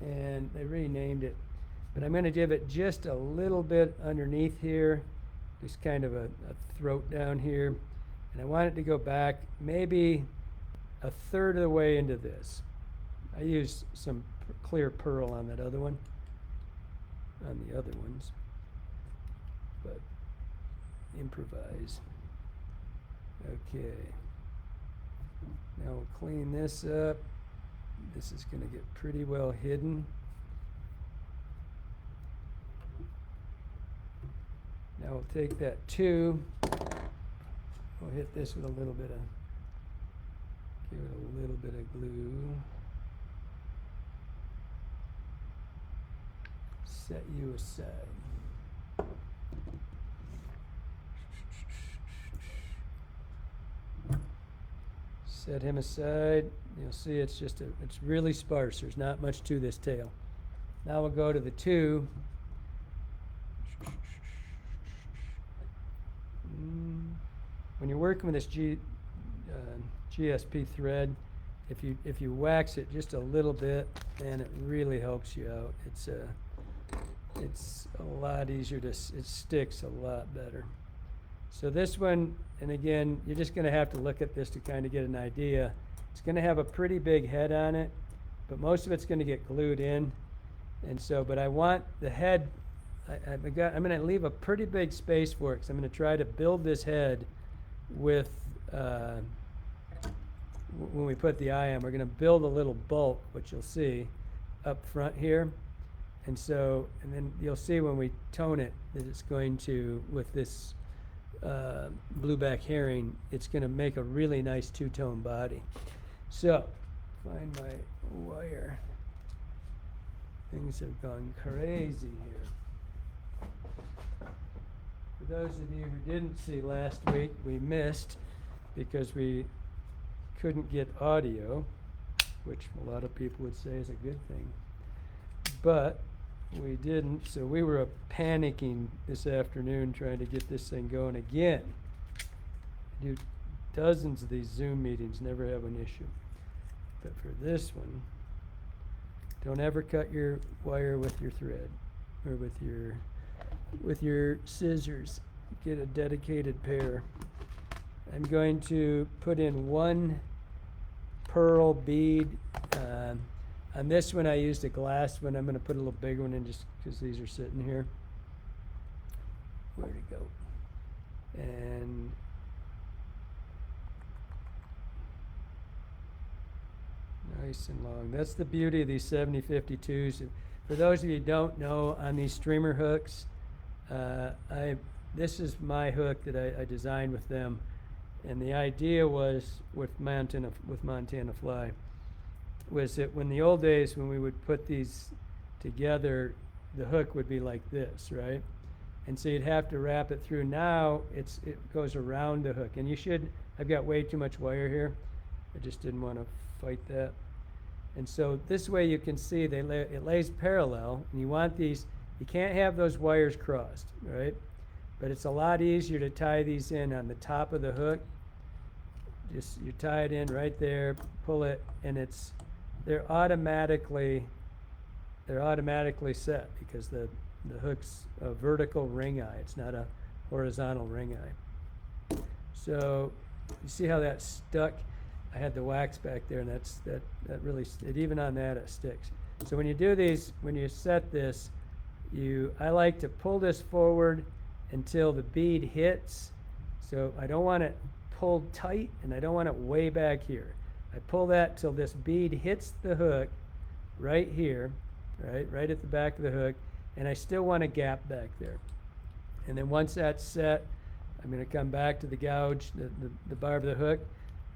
and they renamed it. But I'm going to give it just a little bit underneath here, just kind of a throat down here. And I want it to go back maybe a third of the way into this. I used some clear pearl on that other one, on the other ones, but improvise. Okay. Now we'll clean this up. This is going to get pretty well hidden. Now we'll take that 2. We'll hit this with a little bit of, give it a little bit of glue. Set you aside. Set him aside. You'll see it's really sparse. There's not much to this tail. Now we'll go to the 2. When you're working with this GSP thread, if you wax it just a little bit, then it really helps you out. It's a lot easier it sticks a lot better. So this one, and again, you're just going to have to look at this to kind of get an idea. It's going to have a pretty big head on it, but most of it's going to get glued in. And so, but I want the head, I'm going to leave a pretty big space for it, because I'm going to try to build this head with, when we put the eye on, we're going to build a little bulk, which you'll see up front here. And so, and then you'll see when we tone it that it's going to, with this blueback herring, it's going to make a really nice two-tone body. So, find my wire. Things have gone crazy here. For those of you who didn't see last week, we missed because we couldn't get audio, which a lot of people would say is a good thing. But we didn't, so we were panicking this afternoon trying to get this thing going again. Do dozens of these Zoom meetings, never have an issue. But for this one, don't ever cut your wire with your thread or with your scissors. Get a dedicated pair. I'm going to put in 1 pearl bead. On this one I used a glass one. I'm going to put a little bigger one in just because these are sitting here. Where'd it go? And nice and long. That's the beauty of these 7052s. For those of you who don't know, on these streamer hooks, this is my hook that I designed with them. And the idea was with Montana Fly was that when the old days when we would put these together, the hook would be like this, right? And so you'd have to wrap it through. Now it goes around the hook. And you should, I've got way too much wire here. I just didn't want to fight that. And so this way you can see it lays parallel, and you want these, you can't have those wires crossed, right? But it's a lot easier to tie these in on the top of the hook. Just, you tie it in right there, pull it, and they're automatically they're automatically set because the hook's a vertical ring eye. It's not a horizontal ring eye. So you see how that stuck? I had the wax back there, and that really, even on that it sticks. So when you do these, when you set this, I like to pull this forward until the bead hits. So I don't want it pulled tight, and I don't want it way back here. I pull that till this bead hits the hook right here, right at the back of the hook, and I still want a gap back there. And then once that's set, I'm going to come back to the gouge, the barb of the hook.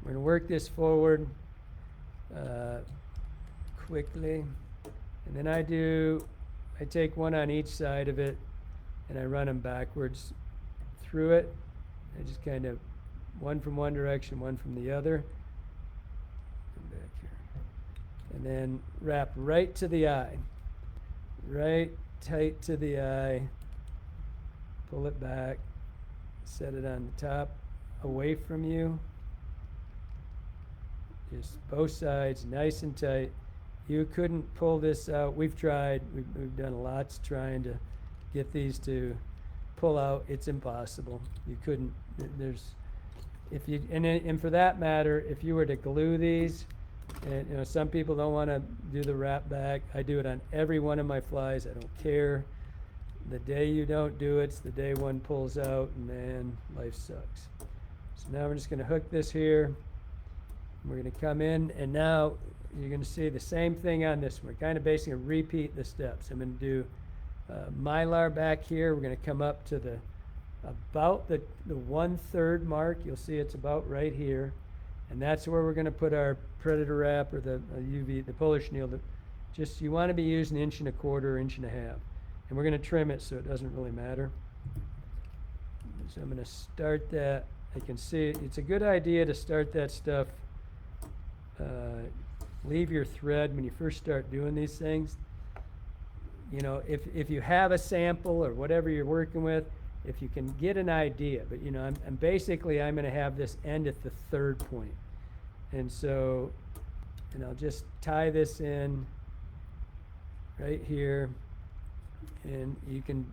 We're going to work this forward quickly. And then I take one on each side of it, and I run them backwards through it. I just kind of, one from one direction, one from the other. Come back here. And then wrap right to the eye. Right tight to the eye. Pull it back. Set it on the top, away from you. Just both sides, nice and tight. You couldn't pull this out. We've tried. We've done lots trying to get these to pull out. It's impossible. You couldn't. And for that matter, if you were to glue these, and some people don't want to do the wrap back. I do it on every one of my flies. I don't care. The day you don't do it's the day one pulls out, and man, life sucks. So now we're just going to hook this here. We're going to come in, and now you're going to see the same thing on this one. We're kind of basically going to repeat the steps. I'm going to do mylar back here. We're going to come up to about the 1/3 mark. You'll see it's about right here, and that's where we're going to put our predator wrap or the UV, the polar chenille. You want to be using 1 1/4 inch, 1 1/2. And we're going to trim it so it doesn't really matter. So I'm going to start that. I can see it's a good idea to start that stuff. Leave your thread when you first start doing these things. If you have a sample or whatever you're working with, if you can get an idea. But I'm going to have this end at the 3rd point. And so, I'll just tie this in right here. And you can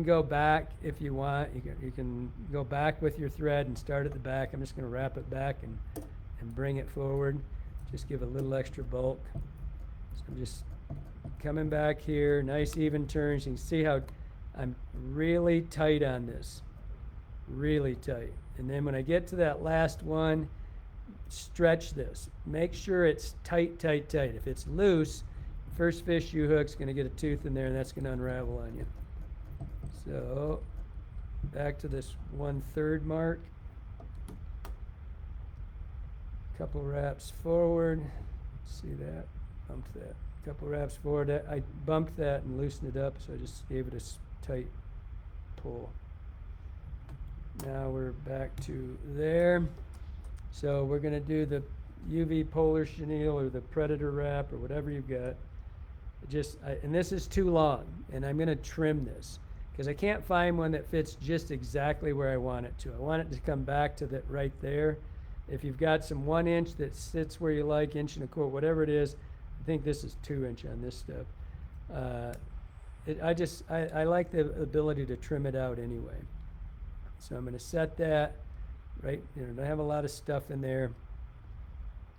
go back if you want. You can go back with your thread and start at the back. I'm just going to wrap it back and bring it forward. Just give a little extra bulk. So I'm just coming back here, nice even turns. You can see how I'm really tight on this, really tight. And then when I get to that last one, stretch this. Make sure it's tight, tight, tight. If it's loose, first fish you hook's going to get a tooth in there, and that's going to unravel on you. So back to this 1/3 mark. Couple wraps forward. See that? Bumped that. Couple wraps forward. I bumped that and loosened it up, so I just gave it a tight pull. Now we're back to there. So we're going to do the UV polar chenille or the predator wrap or whatever you've got. And this is too long, and I'm going to trim this because I can't find one that fits just exactly where I want it to. I want it to come back to that right there. If you've got some 1 inch that sits where you like, 1 1/4, whatever it is, I think this is 2 inch on this stuff. I like the ability to trim it out anyway. So I'm going to set that right. I have a lot of stuff in there.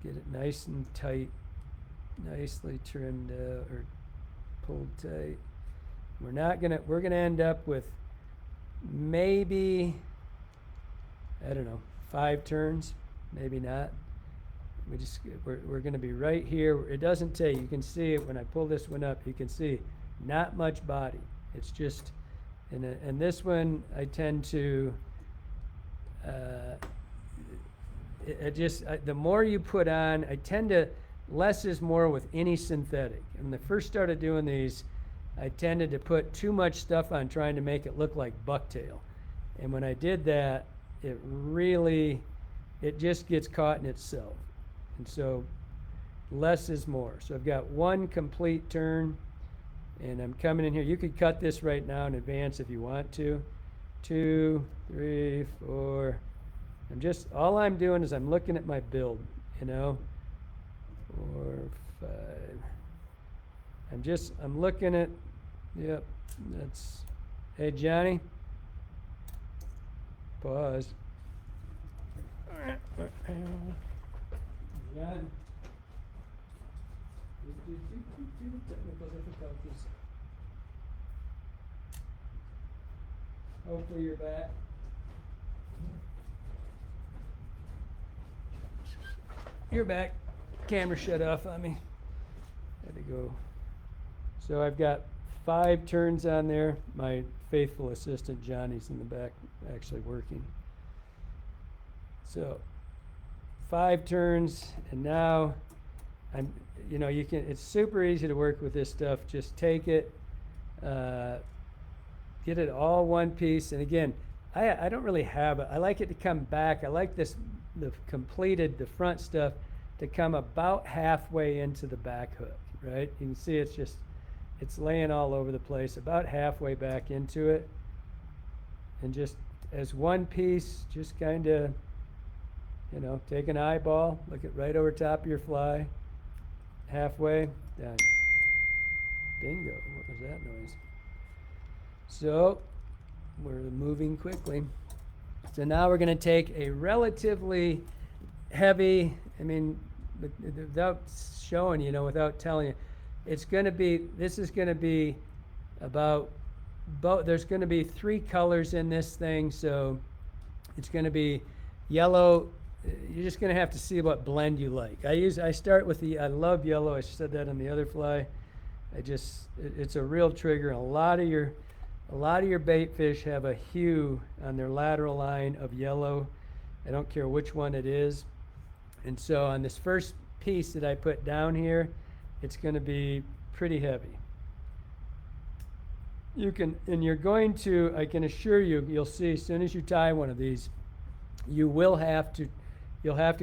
Get it nice and tight. Nicely trimmed out or pulled tight. We're gonna end up with maybe, I don't know, 5 turns, maybe not. We're gonna be right here. It doesn't take, you can see it when I pull this one up, you can see not much body. It's just, and this one I tend to, the more you put on, I tend to, less is more with any synthetic. When I first started doing these, I tended to put too much stuff on trying to make it look like bucktail. And when I did that, it just gets caught in itself. And so less is more. So I've got 1 complete turn, and I'm coming in here. You could cut this right now in advance if you want to. 2, 3, 4. All I'm doing is I'm looking at my build, 4, 5. I'm looking at, yep, that's, hey, Johnny. Pause. John. Technical difficulties. Hopefully you're back. You're back. Camera shut off on me. Had to go. So I've got 5 turns on there. My faithful assistant Johnny's in the back actually working. So 5 turns, and now it's super easy to work with this stuff. Just take it, get it all one piece. And again, I don't really have it. I like it to come back. I like the front stuff to come about halfway into the back hook, right? You can see it's laying all over the place, about halfway back into it. And just as one piece, just kind of, take an eyeball, look it right over top of your fly, halfway, down. Bingo, what was that noise? So, we're moving quickly. So now we're gonna take a relatively heavy, without showing you, without telling you, this is gonna be about, there's gonna be 3 colors in this thing, so it's gonna be yellow. You're just gonna have to see what blend you like. I start with I love yellow. I said that on the other fly. It's a real trigger. And a lot of your bait fish have a hue on their lateral line of yellow. I don't care which one it is. And so on this first piece that I put down here, it's gonna be pretty heavy. I can assure you, you'll see as soon as you tie one of these, you'll have to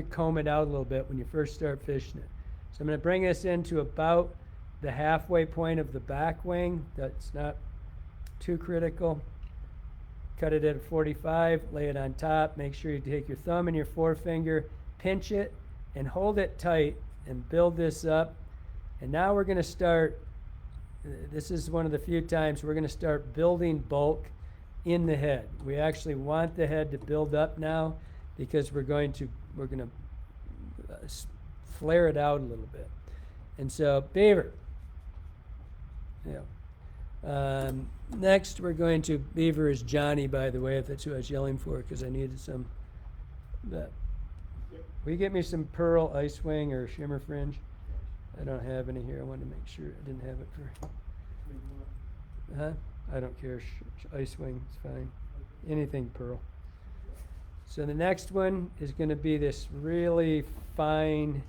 comb it out a little bit when you first start fishing it. So I'm going to bring this into about the halfway point of the back wing. That's not too critical. Cut it at 45, lay it on top. Make sure you take your thumb and your forefinger, pinch it, and hold it tight and build this up. And now we're going to start, this is one of the few times we're going to start building bulk in the head. We actually want the head to build up now because we're going to flare it out a little bit. And so, beaver. Next, we're going to, beaver is Johnny, by the way, if that's who I was yelling for, because I needed some. Will you get me some pearl ice wing or shimmer fringe? I don't have any here. I wanted to make sure I didn't have it for. I don't care. Ice wing is fine. Anything pearl. So the next one is going to be this really fine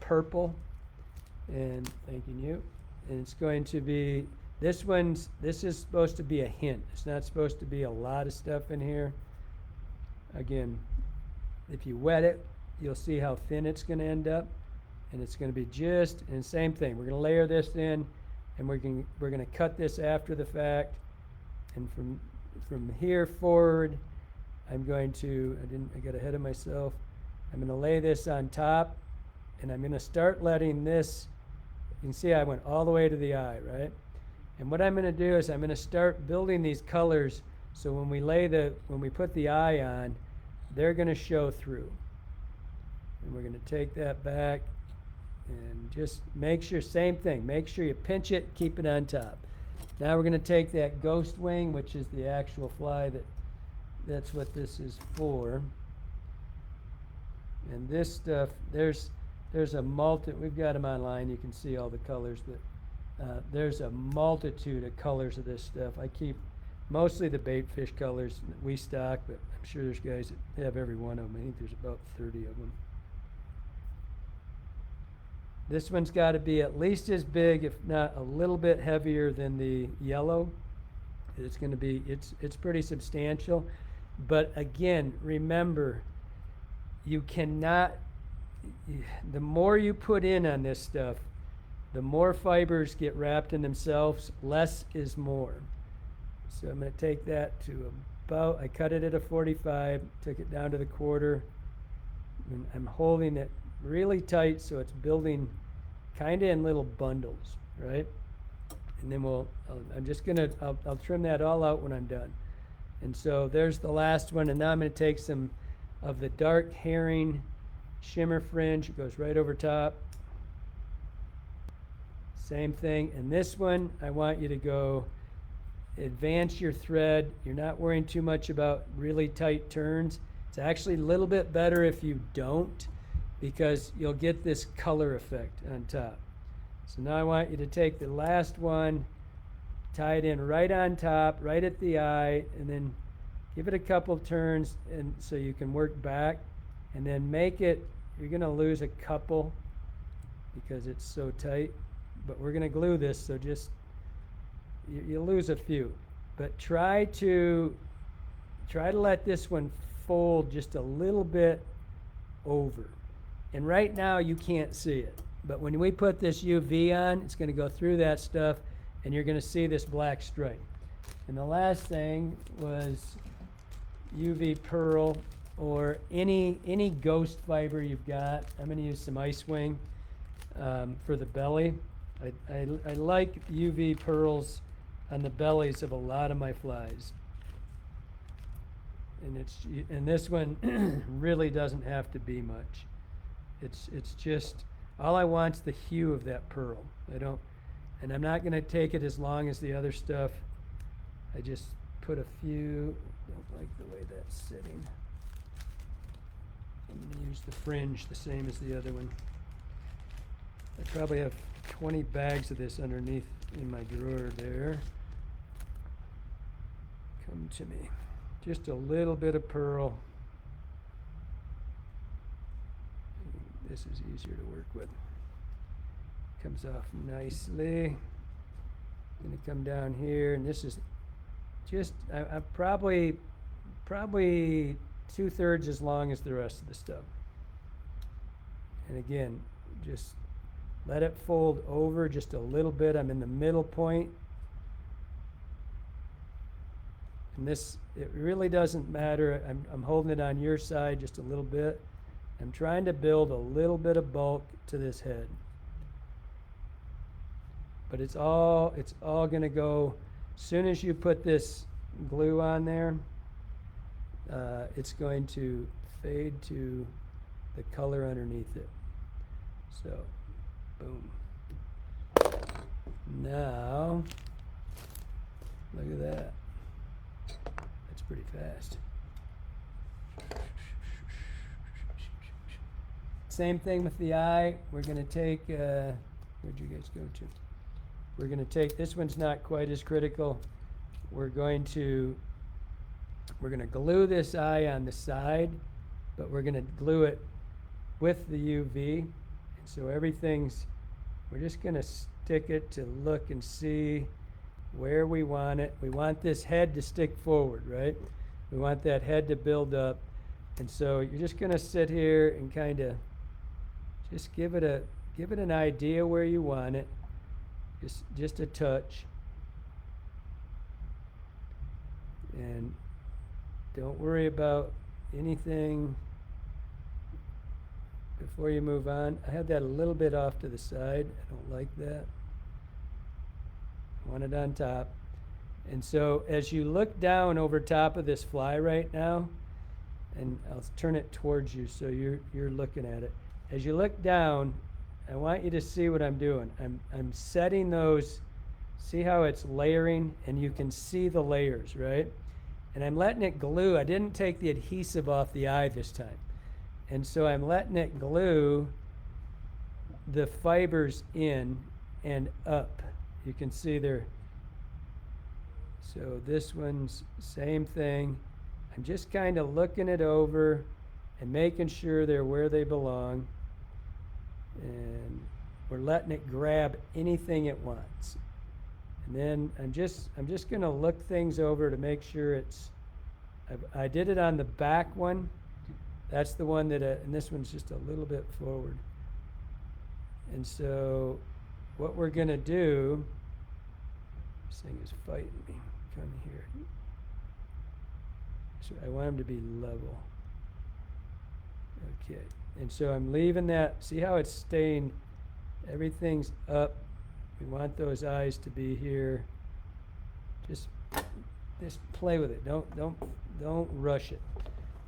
purple, and thanking you. And it's going to be, this is supposed to be a hint. It's not supposed to be a lot of stuff in here. Again, if you wet it, you'll see how thin it's going to end up, and it's going to be and same thing. We're going to layer this in, and we're going to cut this after the fact, and from here forward, I got ahead of myself. I'm going to lay this on top, and I'm going to start letting this. You can see I went all the way to the eye, right? And what I'm going to do is I'm going to start building these colors, so when we put the eye on, they're going to show through. And we're going to take that back and just make sure, same thing, make sure you pinch it, keep it on top. Now we're going to take that ghost wing, which is the actual fly that's what this is for. And this stuff, there's a we've got them online, you can see all the colors, but there's a multitude of colors of this stuff. I keep mostly the bait fish colors that we stock, but I'm sure there's guys that have every one of them. I think there's about 30 of them. This one's got to be at least as big, if not a little bit heavier than the yellow. It's going to be, it's pretty substantial. But again, remember, you cannot, the more you put in on this stuff, the more fibers get wrapped in themselves, less is more. So I'm going to take that to about, I cut it at a 45, took it down to the quarter. And I'm holding it really tight so it's building kind of in little bundles, right? And then I'll trim that all out when I'm done. And so there's the last one, and now I'm going to take some of the dark herring shimmer fringe. It goes right over top. Same thing. And this one, I want you to go advance your thread. You're not worrying too much about really tight turns. It's actually a little bit better if you don't, because you'll get this color effect on top. So now I want you to take the last one, tie it in right on top, right at the eye, and then give it a couple turns, and so you can work back, and then make it, you're going to lose a couple because it's so tight, but we're going to glue this, so just, you'll lose a few. But try to let this one fold just a little bit over. And right now you can't see it, but when we put this UV on, it's going to go through that stuff, and you're going to see this black stripe. And the last thing was UV pearl, or any ghost fiber you've got. I'm going to use some ice wing for the belly. I like UV pearls on the bellies of a lot of my flies. And this one really doesn't have to be much. It's just, all I want's the hue of that pearl. And I'm not going to take it as long as the other stuff. I just put a few. Don't like the way that's sitting. I'm going to use the fringe the same as the other one. I probably have 20 bags of this underneath in my drawer there. Come to me. Just a little bit of pearl. This is easier to work with. Comes off nicely. Gonna come down here, and this is just, I'm probably 2/3 as long as the rest of the stuff. And again, just let it fold over just a little bit. I'm in the middle point. And this, it really doesn't matter. I'm holding it on your side just a little bit. I'm trying to build a little bit of bulk to this head. But it's all going to go, as soon as you put this glue on there, it's going to fade to the color underneath it. So, boom. Now, look at that. That's pretty fast. Same thing with the eye. We're going to take, where'd you guys go to? We're going to take, this one's not quite as critical. We're going to glue this eye on the side, but we're going to glue it with the UV. And so everything's, we're just going to stick it to look and see where we want it. We want this head to stick forward, right? We want that head to build up. And so you're just going to sit here and kind of just give it an idea where you want it. Just a touch. And don't worry about anything before you move on. I have that a little bit off to the side. I don't like that. I want it on top. And so as you look down over top of this fly right now, and I'll turn it towards you so you're looking at it. As you look down, I want you to see what I'm doing. I'm setting those, see how it's layering, and you can see the layers, right? And I'm letting it glue. I didn't take the adhesive off the eye this time. And so I'm letting it glue the fibers in and up. You can see there. So this one's same thing. I'm just kind of looking it over and making sure they're where they belong. And we're letting it grab anything it wants. And then I'm just going to look things over to make sure it's, I did it on the back one. That's the one that, and this one's just a little bit forward. And so what we're going to do, this thing is fighting me. Come here. So I want them to be level. Okay. And so I'm leaving that, see how it's staying Everything's up. We want those eyes to be here. Just play with it. Don't rush it.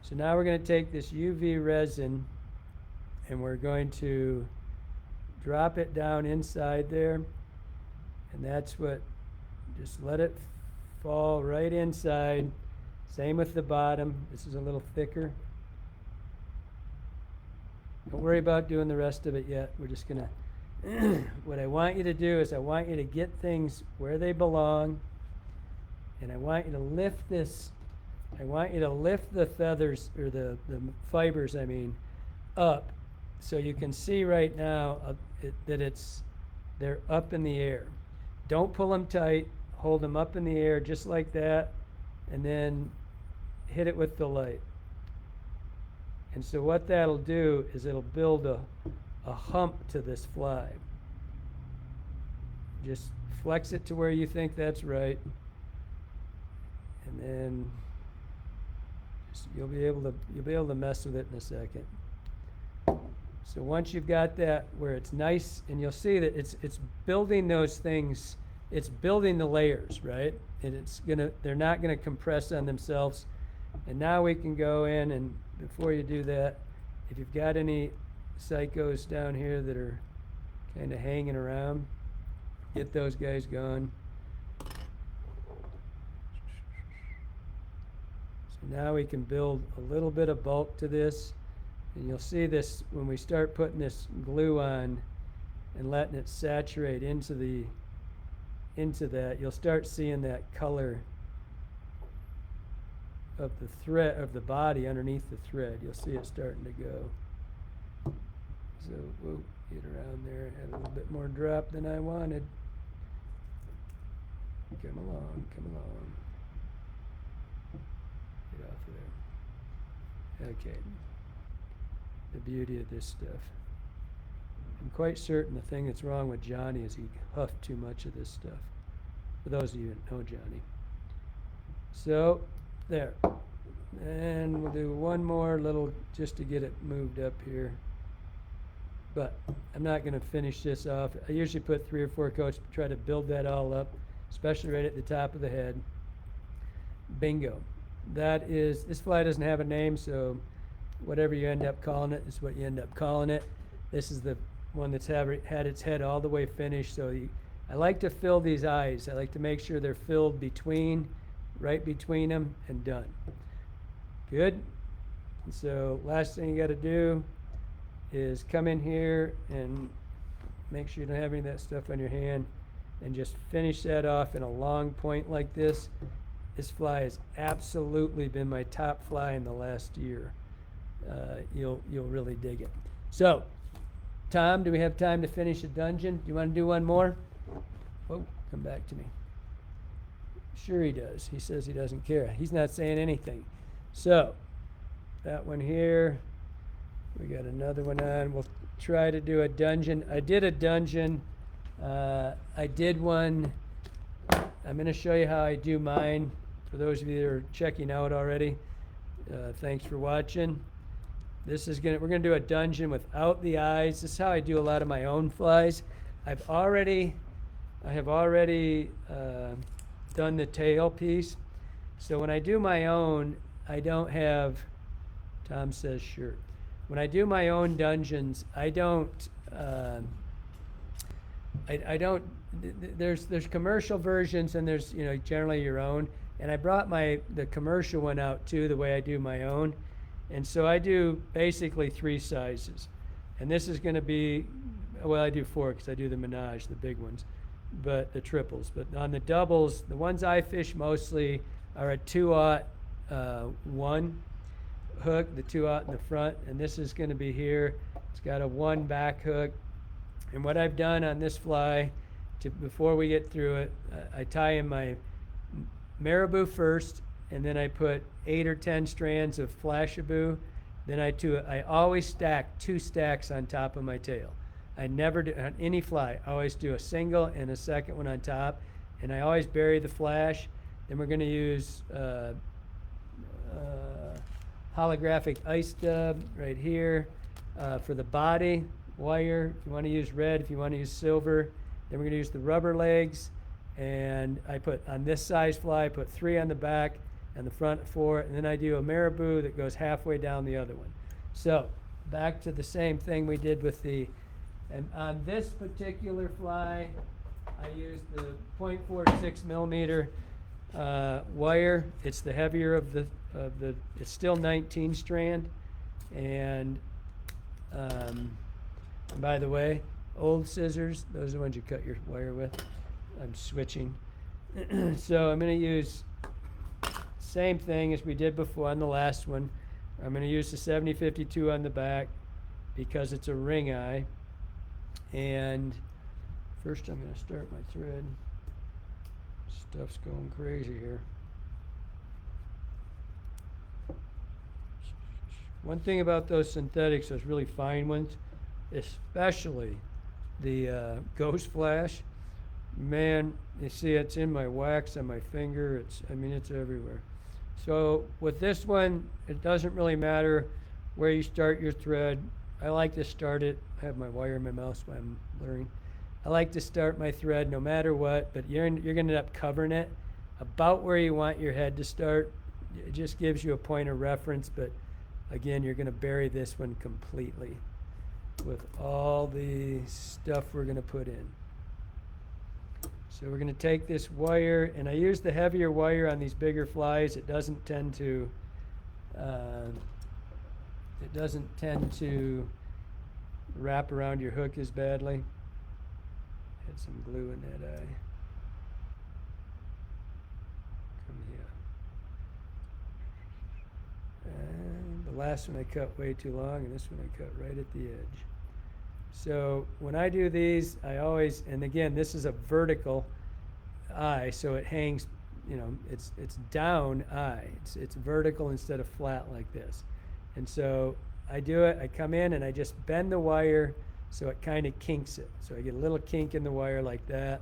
So now we're going to take this UV resin and we're going to drop it down inside there. And that's what, just let it fall right inside. Same with the bottom. This is a little thicker. Don't worry about doing the rest of it yet. We're just going to, what I want you to do is I want you to get things where they belong. And I want you to lift this, I want you to lift the feathers, or the fibers, I mean, up. So you can see right now that they're up in the air. Don't pull them tight. Hold them up in the air just like that. And then hit it with the light. And so what that'll do is it'll build a hump to this fly. Just flex it to where you think that's right. And then you'll be able to mess with it in a second. So once you've got that where it's nice, and you'll see that it's building those things, it's building the layers, right? And they're not gonna compress on themselves. And now we can go in, and before you do that, if you've got any psychos down here that are kind of hanging around, get those guys gone. Now we can build a little bit of bulk to this, and you'll see this when we start putting this glue on and letting it saturate into that. You'll start seeing that color of the thread of the body underneath the thread. You'll see it starting to go. So we'll get around there. Had a little bit more drop than I wanted. Come along, come along. Get off of there. Okay. The beauty of this stuff. I'm quite certain the thing that's wrong with Johnny is he huffed too much of this stuff. For those of you that know Johnny. So, there. And we'll do one more little just to get it moved up here. But I'm not going to finish this off. I usually put 3 or 4 coats to try to build that all up, especially right at the top of the head. Bingo. This fly doesn't have a name, so whatever you end up calling it is what you end up calling it. This is the one that's had its head all the way finished. So I like to fill these eyes. I like to make sure they're filled right between them and done. Good? And so last thing you got to do is come in here and make sure you don't have any of that stuff on your hand and just finish that off in a long point like this. This fly has absolutely been my top fly in the last year. You'll really dig it. So, Tom, do we have time to finish a dungeon? Do you want to do one more? Whoa, come back to me. Sure he does. He says he doesn't care. He's not saying anything. So, that one here. We got another one on. We'll try to do a dungeon. I did a dungeon. I did one. I'm going to show you how I do mine. For those of you that are checking out already, thanks for watching. We're going to do a dungeon without the eyes. This is how I do a lot of my own flies. I have already done the tail piece. So when I do my own, I don't have, Tom says sure. When I do my own dungeons, I don't, there's commercial versions and there's, generally your own. And I brought the commercial one out too, the way I do my own. And so I do basically 3 sizes. And this is going to be, well, I do 4 because I do the Menage, the big ones, but the triples. But on the doubles, the ones I fish mostly are a 2/1 hook, the 2/0 in the front. And this is going to be here. It's got a 1 back hook. And what I've done on this fly, before we get through it, I tie in my marabou first, and then I put 8 or 10 strands of flashabou. Then I always stack 2 stacks on top of my tail. I never do, on any fly, I always do a single and a second one on top, and I always bury the flash. Then we're going to use holographic ice dub right here for the body. wire. If you want to use red, if you want to use silver. Then we're going to use the rubber legs. And I put, on this size fly, I put 3 on the back and the front 4. And then I do a marabou that goes halfway down the other one. So back to the same thing we did with the, and on this particular fly, I used the 0.46 millimeter wire. It's the heavier of the, it's still 19 strand. And by the way, old scissors, those are the ones you cut your wire with. I'm switching. So I'm going to use same thing as we did before on the last one. I'm going to use the 7052 on the back because it's a ring eye. And first I'm going to start my thread. Stuff's going crazy here. One thing about those synthetics, those really fine ones, especially the Ghost Flash, man, you see it's in my wax on my finger. I mean, it's everywhere. So with this one, it doesn't really matter where you start your thread. I like to start it. I have my wire in my mouth, so I'm blurring. I like to start my thread no matter what, but you're going to end up covering it about where you want your head to start. It just gives you a point of reference, but again, you're going to bury this one completely with all the stuff we're going to put in. So we're going to take this wire, and I use the heavier wire on these bigger flies. It doesn't tend to wrap around your hook as badly. Had some glue in that eye. Come here. And the last one I cut way too long, and this one I cut right at the edge. So when I do these, I always, and again, this is a vertical eye, so it hangs, you know, it's down eye. It's vertical instead of flat like this. And so I do it, I come in and I just bend the wire so it kind of kinks it. So I get a little kink in the wire like that.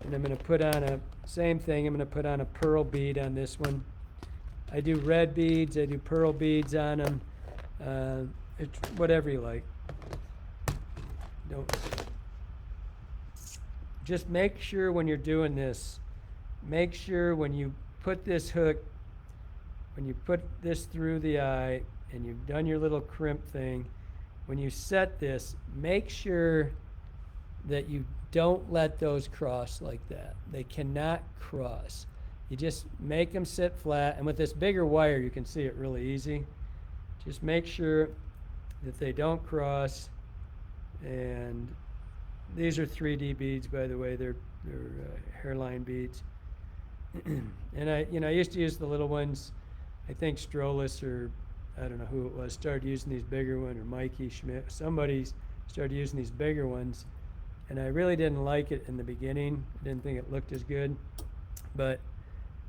And I'm going to put on same thing, I'm going to put on a pearl bead on this one. I do red beads, I do pearl beads on them, it's whatever you like. Just make sure when you're doing this, make sure when you put this hook, when you put this through the eye and you've done your little crimp thing, when you set this, make sure that you don't let those cross like that. They cannot cross. You just make them sit flat, and with this bigger wire you can see it really easy. Just make sure that they don't cross. And these are 3D beads, by the way. They're hairline beads. And I used to use the little ones. I think Strolis, or I don't know who it was, started using these bigger ones, or Mikey Schmidt. Somebody started using these bigger ones, and I really didn't like it in the beginning. I didn't think it looked as good. But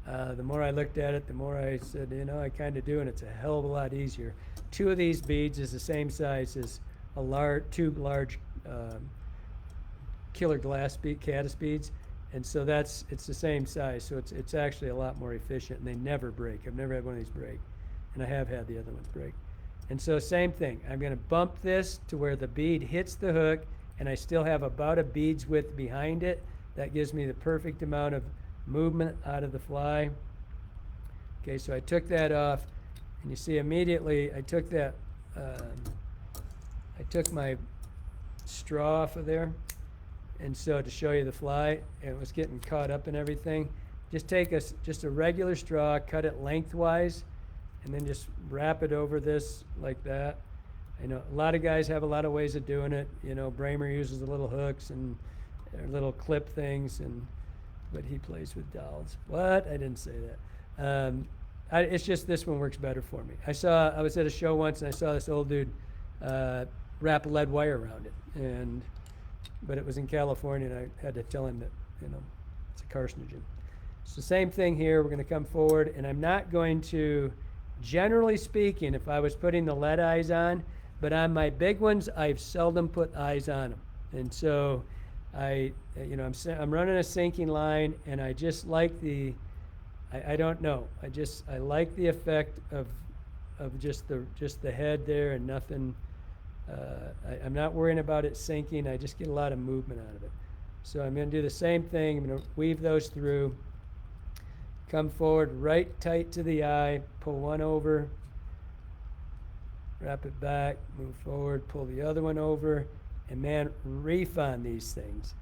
the more I looked at it, the more I said, I kind of do, and it's a hell of a lot easier. 2 of these beads is the same size as two large killer glass caddis beads, and so it's the same size, so it's actually a lot more efficient, and they never break. I've never had one of these break, and I have had the other ones break. And so same thing, I'm going to bump this to where the bead hits the hook, and I still have about a bead's width behind it. That gives me the perfect amount of movement out of the fly. Okay, so I took that off, and you see immediately I took that I took my straw off of there, and so to show you the fly, it was getting caught up in everything. Just take just a regular straw, cut it lengthwise, and then just wrap it over this like that. I know a lot of guys have a lot of ways of doing it. Bramer uses the little hooks and little clip things, but he plays with dolls. What? I didn't say that. It's just this one works better for me. I was at a show once, and I saw this old dude wrap lead wire around it, but it was in California, and I had to tell him that it's a carcinogen. So same thing here. We're going to come forward, and I'm not going to, generally speaking, if I was putting the lead eyes on, but on my big ones, I've seldom put eyes on them, and so I'm running a sinking line, and I just like I don't know. I like the effect of just the head there and nothing I'm not worrying about it sinking. I just get a lot of movement out of it. So I'm going to do the same thing. I'm going to weave those through. Come forward right tight to the eye. Pull one over. Wrap it back. Move forward. Pull the other one over. And man, reef on these things.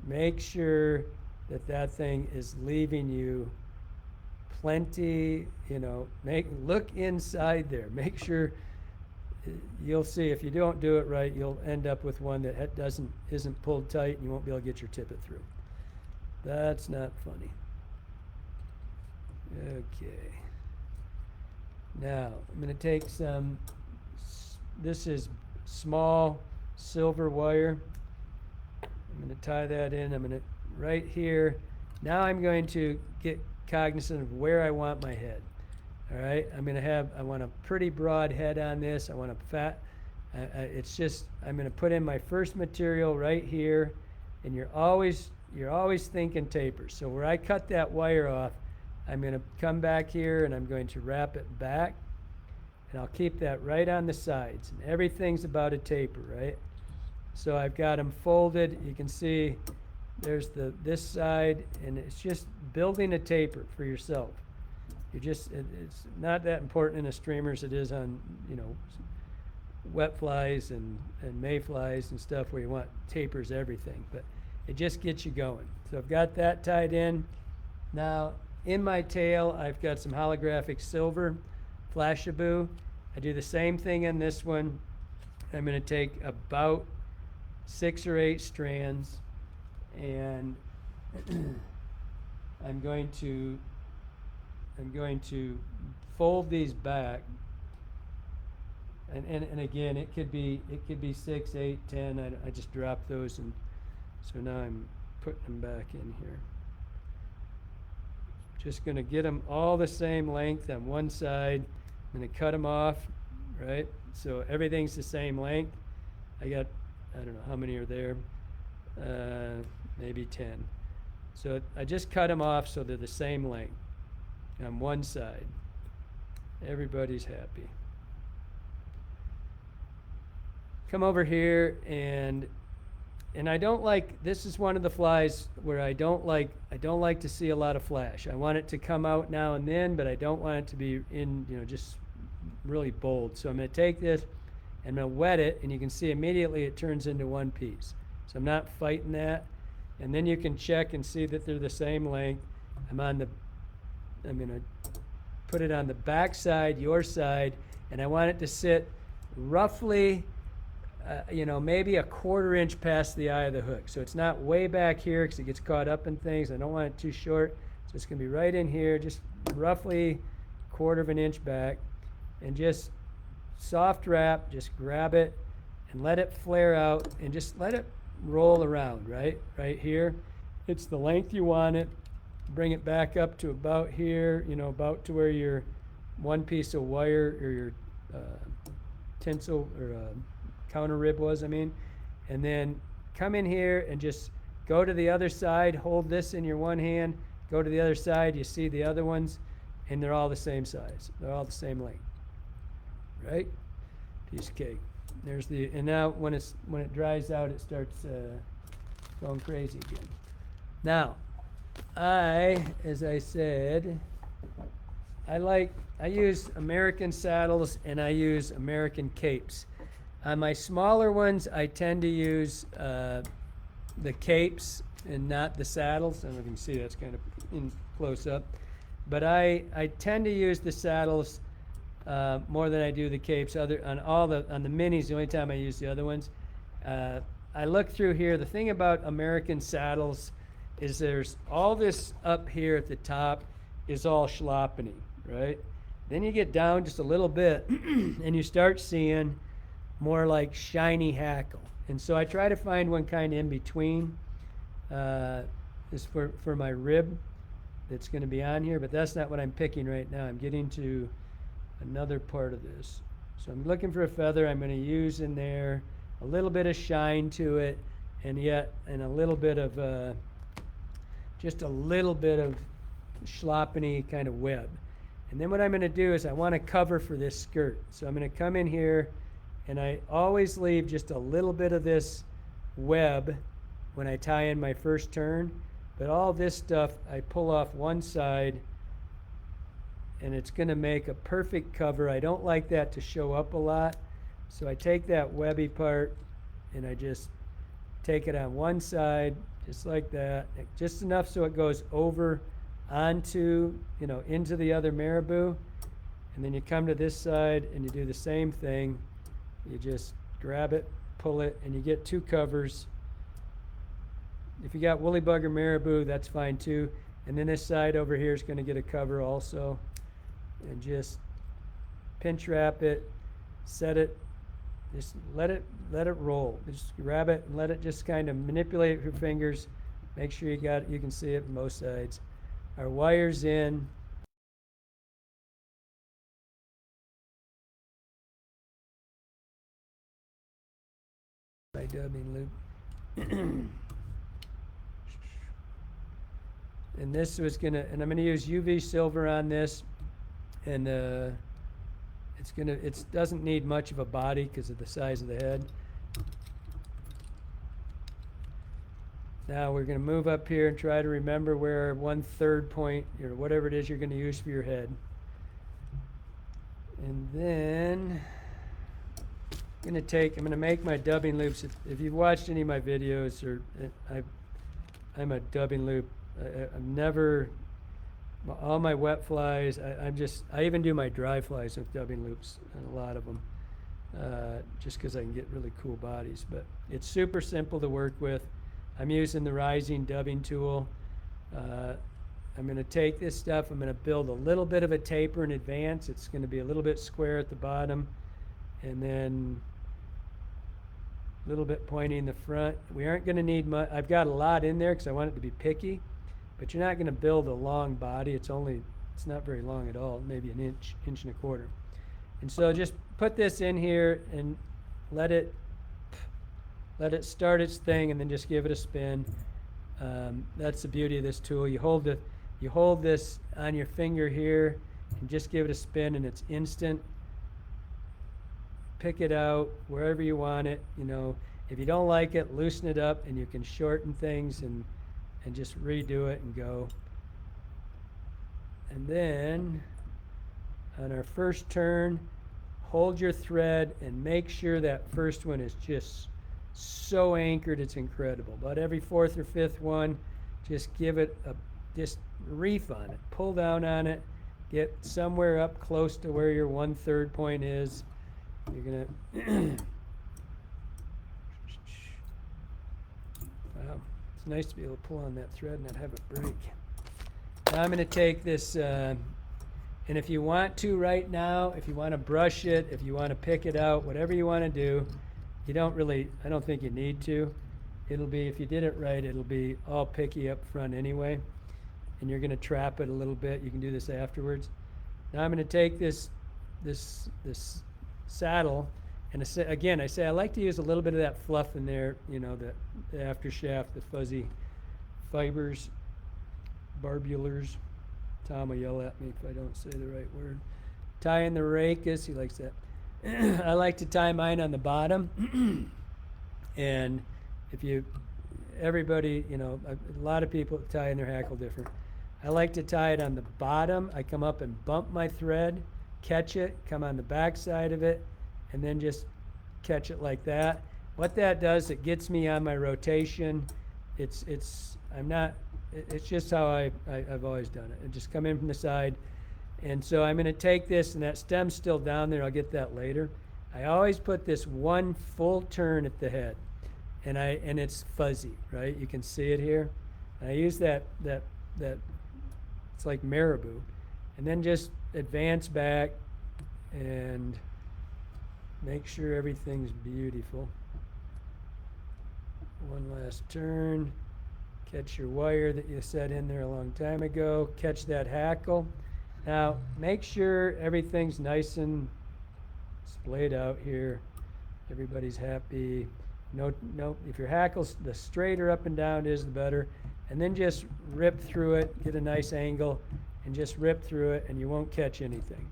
Make sure that that thing is leaving you plenty, look inside there. Make sure, you'll see if you don't do it right, you'll end up with one that isn't pulled tight and you won't be able to get your tippet through. That's not funny. Okay. Now, I'm going to take this is small silver wire. I'm going to tie that in. I'm going to, right here. Now I'm going to get cognizant of where I want my head. All right, I want a pretty broad head on this. I want a fat, I'm going to put in my first material right here, and you're always thinking tapers. So where I cut that wire off, I'm going to come back here and I'm going to wrap it back, and I'll keep that right on the sides. And everything's about a taper, right? So I've got them folded. You can see there's this side, and it's just building a taper for yourself. It's not that important in a streamer as it is on, wet flies and mayflies and stuff where you want tapers everything, but it just gets you going. So I've got that tied in. Now in my tail, I've got some holographic silver Flashaboo. I do the same thing in this one. I'm going to take about 6 or 8 strands, and I'm going to fold these back, and again, it could be 6, 8, 10. I just dropped those, and so now I'm putting them back in here. Just going to get them all the same length on one side. I'm going to cut them off, right? So everything's the same length. I don't know how many are there, maybe 10. So I just cut them off so they're the same length on one side. Everybody's happy. Come over here, and I don't like, this is one of the flies where I don't like to see a lot of flash. I want it to come out now and then, but I don't want it to be in, just really bold. So I'm going to take this and I'm going to wet it, and you can see immediately it turns into one piece. So I'm not fighting that. And then you can check and see that they're the same length. I'm going to put it on the back side, your side, and I want it to sit roughly, maybe a 1/4 inch past the eye of the hook. So it's not way back here because it gets caught up in things. I don't want it too short. So it's going to be right in here, just roughly 1/4 inch back, and just soft wrap, just grab it and let it flare out and just let it roll around, right here. It's the length you want it. Bring it back up to about here, about to where your one piece of wire or your tinsel or counter rib was, and then come in here and just go to the other side, hold this in your one hand, go to the other side, you see the other ones, and they're all the same size. They're all the same length, right? Piece of cake. And now when it dries out, it starts going crazy again. Now, as I said, I use American saddles and I use American capes. On my smaller ones, I tend to use the capes and not the saddles. And you can see that's kind of in close up. But I tend to use the saddles more than I do the capes. On the minis, the only time I use the other ones. I look through here. The thing about American saddles is there's all this up here at the top is all schloppany, right? Then you get down just a little bit and you start seeing more like shiny hackle. And so I try to find one kind in between. Is for my rib that's going to be on here, but that's not what I'm picking right now. I'm getting to another part of this. So I'm looking for a feather. I'm going to use in there a little bit of shine to it, and a little bit of just a little bit of schloppany kind of web. And then what I'm going to do is I want to cover for this skirt. So I'm going to come in here And I always leave just a little bit of this web when I tie in my first turn, but all this stuff I pull off one side, and it's going to make a perfect cover. I don't like that to show up a lot, so I take that webby part and I just take it on one side, just like that, just enough so it goes over onto, into the other marabou. And then you come to this side and you do the same thing. You just grab it, pull it, and you get two covers. If you got woolly bugger marabou, that's fine too. And then this side over here is going to get a cover also. And just pinch wrap it, set it, just let it roll. Just grab it and let it just kind of manipulate with your fingers. Make sure you can see it from both sides. Our wire's in. My dubbing loop. And this was and I'm gonna use UV silver on this, and it doesn't need much of a body because of the size of the head. Now we're gonna move up here and try to remember where 1/3 point, or whatever it is you're gonna use for your head. And then I'm gonna make my dubbing loops. If you've watched any of my videos, I'm a dubbing loop. I'm never, all my wet flies, I even do my dry flies with dubbing loops, and a lot of them, just because I can get really cool bodies. But it's super simple to work with. I'm using the rising dubbing tool. I'm going to take this stuff, I'm going to build a little bit of a taper in advance. It's going to be a little bit square at the bottom, and then a little bit pointy in the front. We aren't going to need much. I've got a lot in there because I want it to be picky, but you're not going to build a long body. It's not very long at all, maybe an inch and a quarter. And so just put this in here and let it start its thing, and then just give it a spin. That's the beauty of this tool. You hold this on your finger here and just give it a spin, and it's instant. Pick it out wherever you want it. If you don't like it, loosen it up, and you can shorten things and just redo it and go. And then on our first turn, hold your thread and make sure that first one is just so anchored it's incredible. About every fourth or fifth one, just give it just reef on it, pull down on it, get somewhere up close to where your 1/3 point is. You're gonna wow, it's nice to be able to pull on that thread and not have it break. Now I'm going to take this, and if you want to right now, if you want to brush it, if you want to pick it out, whatever you want to do, I don't think you need to. It'll be, if you did it right, it'll be all picky up front anyway, and you're going to trap it a little bit. You can do this afterwards. Now I'm going to take this saddle, and again, I like to use a little bit of that fluff in there, the after shaft, the fuzzy fibers, barbulars. Tom will yell at me if I don't say the right word. Tying the rachis, he likes that. I like to tie mine on the bottom, and everybody, a lot of people tie in their hackle different. I like to tie it on the bottom. I come up and bump my thread, catch it, come on the back side of it, and then just catch it like that. What that does, it gets me on my rotation. It's just how I've always done it. I just come in from the side. And so I'm going to take this, and that stem's still down there. I'll get that later. I always put this one full turn at the head, and it's fuzzy, right? You can see it here. And I use that it's like marabou, and then just advance back and make sure everything's beautiful. One last turn. Catch your wire that you set in there a long time ago. Catch that hackle. Now, make sure everything's nice and splayed out here. Everybody's happy. No, if your hackle's, the straighter up and down is, the better. And then just rip through it, get a nice angle, and just rip through it, and you won't catch anything.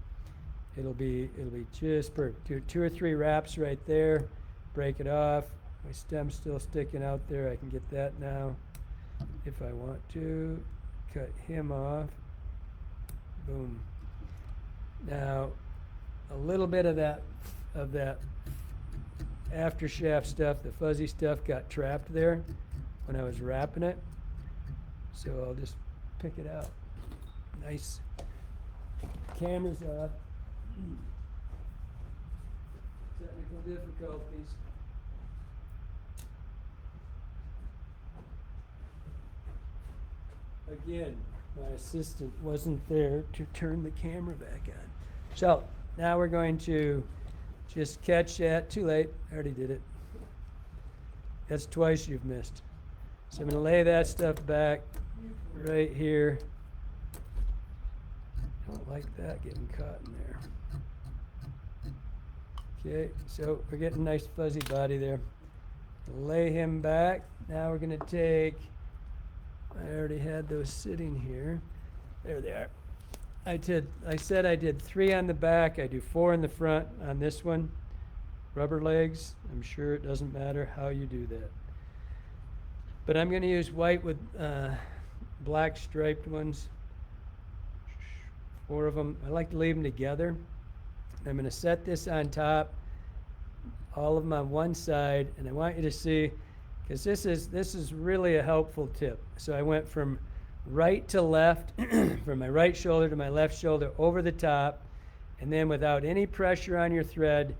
it'll be just perfect. Do 2 or 3 wraps right there, break it off. My stem's still sticking out there. I can get that now if I want to. Cut him off. Boom. Now, a little bit of that after shaft stuff, the fuzzy stuff, got trapped there when I was wrapping it. So I'll just pick it out. Nice. Camera's off. Technical difficulties. Again, my assistant wasn't there to turn the camera back on. So now we're going to just catch that. Too late. I already did it. That's twice you've missed. So I'm going to lay that stuff back right here. Don't like that getting caught in there. Okay, so we're getting a nice fuzzy body there. Lay him back. Now we're going to take, I already had those sitting here. There they are. I said I did 3 on the back. I do 4 in the front on this one. Rubber legs. I'm sure it doesn't matter how you do that. But I'm going to use white with black striped ones. 4 of them. I like to leave them together. I'm going to set this on top, all of them on one side, and I want you to see, because this is really a helpful tip. So I went from right to left, from my right shoulder to my left shoulder over the top, and then without any pressure on your thread,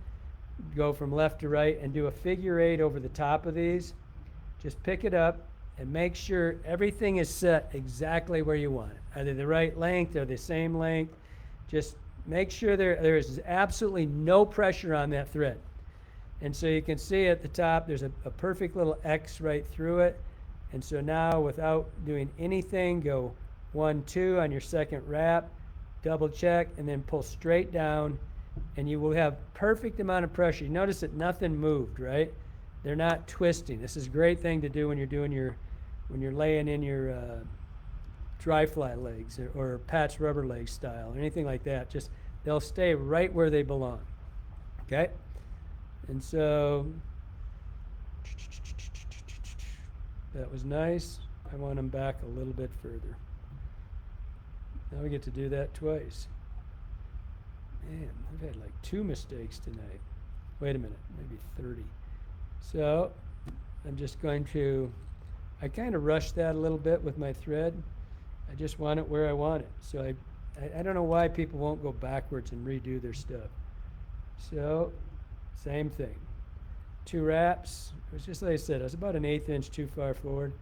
go from left to right and do a figure 8 over the top of these. Just pick it up and make sure everything is set exactly where you want it. Are they the right length? Are they the same length? Just make sure there is absolutely no pressure on that thread. And so you can see at the top there's a perfect little X right through it. And so now, without doing anything, go 1, 2 on your second wrap, double check, and then pull straight down, and you will have perfect amount of pressure. You notice that nothing moved, right? They're not twisting. This is a great thing to do when you're doing when you're laying in your dry fly legs or patch rubber leg style or anything like that. Just they'll stay right where they belong. Okay? And so that was nice. I want them back a little bit further. Now we get to do that twice. Man, I've had like 2 mistakes tonight. Wait a minute, maybe 30. So I'm just going to, I kind of rushed that a little bit with my thread. I just want it where I want it. So I don't know why people won't go backwards and redo their stuff. So same thing. 2 wraps. It was just like I said, I was about an 1/8 inch too far forward.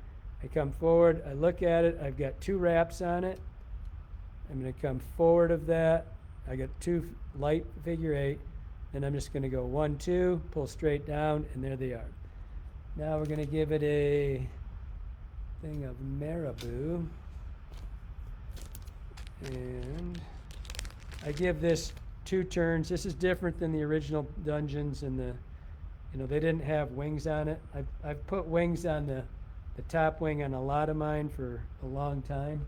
I come forward, I look at it, I've got 2 wraps on it. I'm going to come forward of that. I got 2 light figure 8. Then I'm just going to go 1, 2, pull straight down, and there they are. Now we're going to give it a thing of marabou. And I give this 2 turns. This is different than the original Dungeons and they didn't have wings on it. I've put wings on the top wing on a lot of mine for a long time.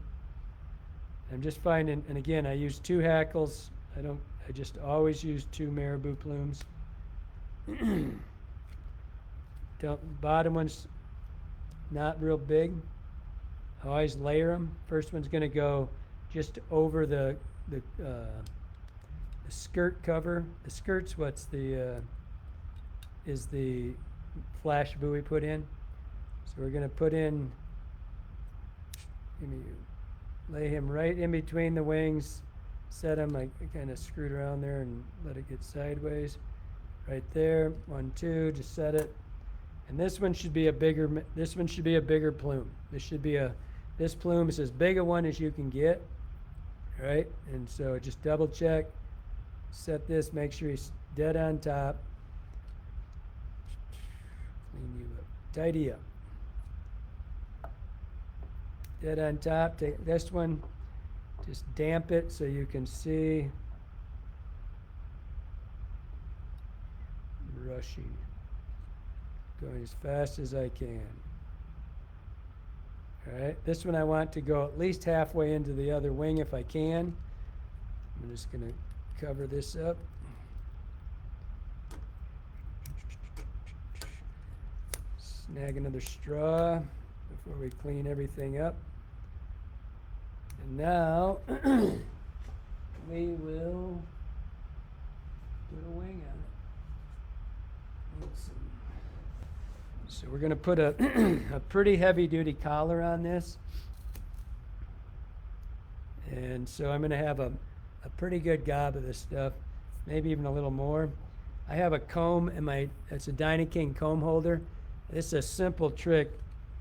I'm just finding, and again, I use 2 hackles. I just always use 2 marabou plumes. Bottom one's not real big. I always layer them. First one's going to go just over the skirt cover. The skirt's is the flash buoy put in. So we're going to put in, lay him right in between the wings, set him, I kind of screwed around there and let it get sideways. Right there, 1, 2, just set it. And this one should be a bigger plume. This plume is as big a one as you can get, right? And so just double check, set this, make sure he's dead on top. Clean you up, tidy up. Dead on top, take this one, just damp it so you can see. Rushing. Going as fast as I can. All right, this one I want to go at least halfway into the other wing if I can. I'm just going to cover this up. Snag another straw before we clean everything up. And now we will put a wing on it. So we're going to put a, a pretty heavy duty collar on this. And so I'm going to have a pretty good gob of this stuff, maybe even a little more. I have a comb in my, it's a Dynaking comb holder. This is a simple trick.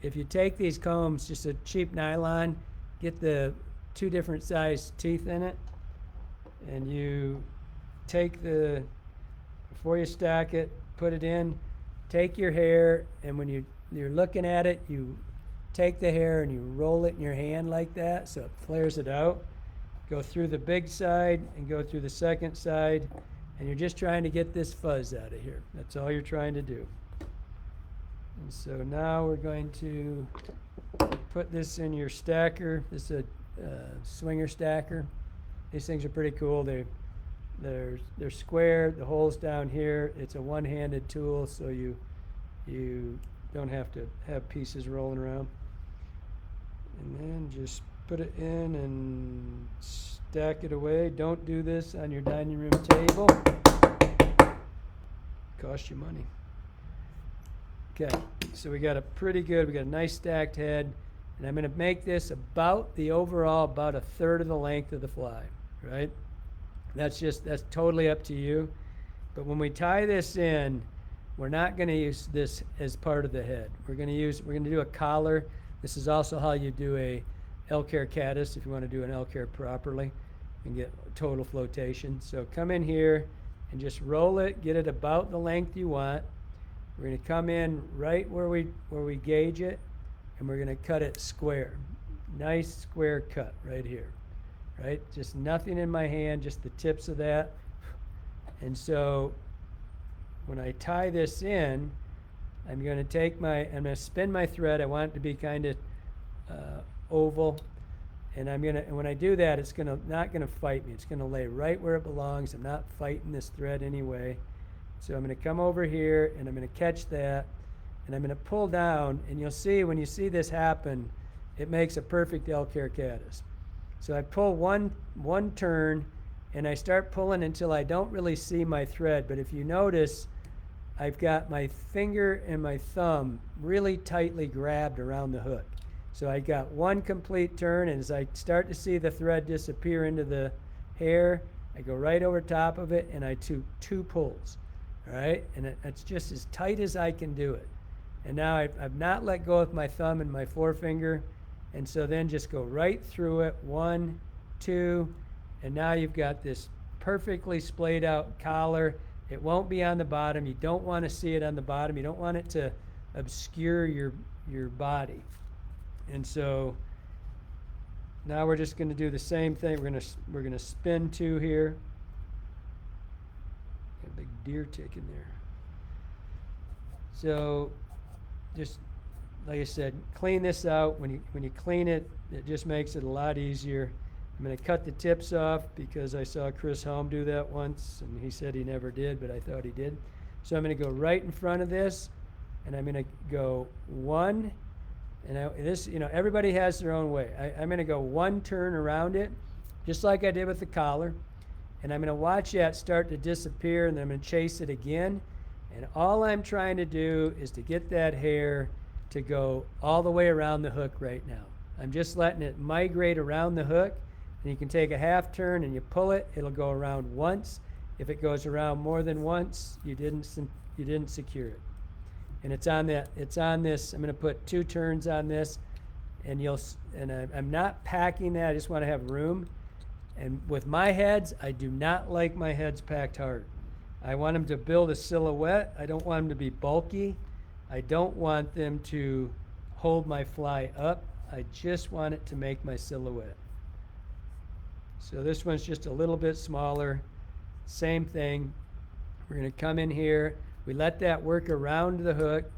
If you take these combs, just a cheap nylon, get the 2 different size teeth in it, and you take the, before you stack it, put it in, take your hair, and when you're looking at it, you take the hair and you roll it in your hand like that so it flares it out. Go through the big side and go through the second side, and you're just trying to get this fuzz out of here. That's all you're trying to do. And so now we're going to put this in your stacker. This is a swinger stacker. These things are pretty cool. They're square. The hole's down here. It's a one-handed tool, so you don't have to have pieces rolling around. And then just put it in and stack it away. Don't do this on your dining room table. Cost you money. Okay, so we got a nice stacked head, and I'm going to make this about a third of the length of the fly, right? That's totally up to you. But when we tie this in, we're not going to use this as part of the head. We're going to do a collar. This is also how you do a elk-hair caddis if you want to do an elk-hair properly and get total flotation. So come in here and just roll it, get it about the length you want. We're going to come in right where we gauge it, and we're going to cut it square. Nice square cut right here, right? Just nothing in my hand, just the tips of that. And so when I tie this in, I'm going to spin my thread. I want it to be kind of oval. And when I do that, it's not going to fight me. It's going to lay right where it belongs. I'm not fighting this thread anyway. So I'm going to come over here, and I'm going to catch that, and I'm going to pull down, and you'll see when you see this happen, it makes a perfect elk-hair caddis. So I pull one turn, and I start pulling until I don't really see my thread. But if you notice, I've got my finger and my thumb really tightly grabbed around the hook. So I got one complete turn, and as I start to see the thread disappear into the hair, I go right over top of it, and I do 2 pulls. All right, and it's just as tight as I can do it. And now I've not let go of my thumb and my forefinger, and so then just go right through it, 1, 2, and now you've got this perfectly splayed out collar. It won't be on the bottom. You don't want to see it on the bottom. You don't want it to obscure your body. And so now we're just going to do the same thing. We're going to spin 2 here. Got a big deer tick in there. So just like I said, clean this out. When you clean it, it just makes it a lot easier. I'm going to cut the tips off because I saw Chris Helm do that once, and he said he never did, but I thought he did. So I'm going to go right in front of this, and I'm going to go 1. And everybody has their own way. I'm going to go 1 turn around it, just like I did with the collar. And I'm going to watch that start to disappear, and then I'm going to chase it again. And all I'm trying to do is to get that hair to go all the way around the hook right now. I'm just letting it migrate around the hook. And you can take a half turn and you pull it. It'll go around once. If it goes around more than once, you didn't secure it. And it's on this. I'm going to put 2 turns on this, and I'm not packing that. I just want to have room. And with my heads, I do not like my heads packed hard. I want them to build a silhouette. I don't want them to be bulky. I don't want them to hold my fly up. I just want it to make my silhouette. So this one's just a little bit smaller. Same thing. We're going to come in here. We let that work around the hook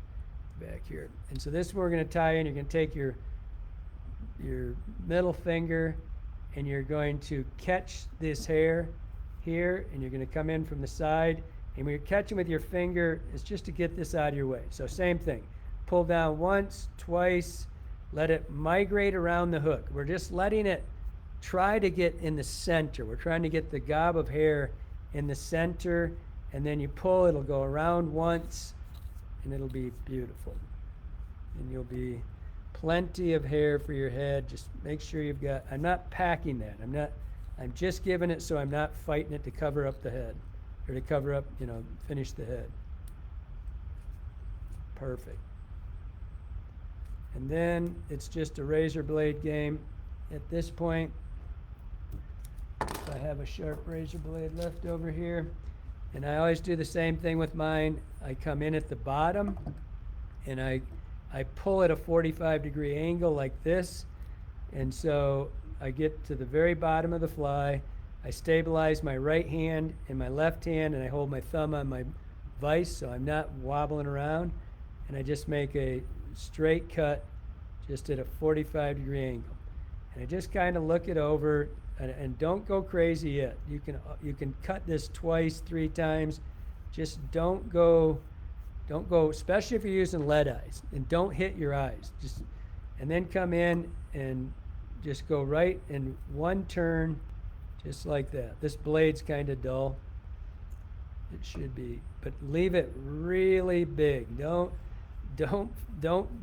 back here. And so this one we're going to tie in. You're going to take your middle finger, and you're going to catch this hair, here, and you're going to come in from the side. And when you're catching with your finger, it's just to get this out of your way. So same thing. Pull down once, twice, let it migrate around the hook. We're just letting it try to get in the center. We're trying to get the gob of hair in the center, and then you pull, it'll go around once, and it'll be beautiful. And you'll be plenty of hair for your head. Just make sure you've got, I'm not packing that. I'm just giving it so I'm not fighting it to cover up the head, or to cover up, finish the head. Perfect. And then it's just a razor blade game. At this point, if I have a sharp razor blade left over here, and I always do the same thing with mine. I come in at the bottom, and I pull at a 45-degree angle like this, and so I get to the very bottom of the fly. I stabilize my right hand and my left hand, and I hold my thumb on my vise so I'm not wobbling around, and I just make a straight cut just at a 45-degree angle. And I just kind of look it over, and don't go crazy yet. You can cut this twice, 3 times. Just don't go, especially if you're using lead eyes, and don't hit your eyes. And then come in and just go right in one turn, just like that. This blade's kind of dull. It should be, but leave it really big. Don't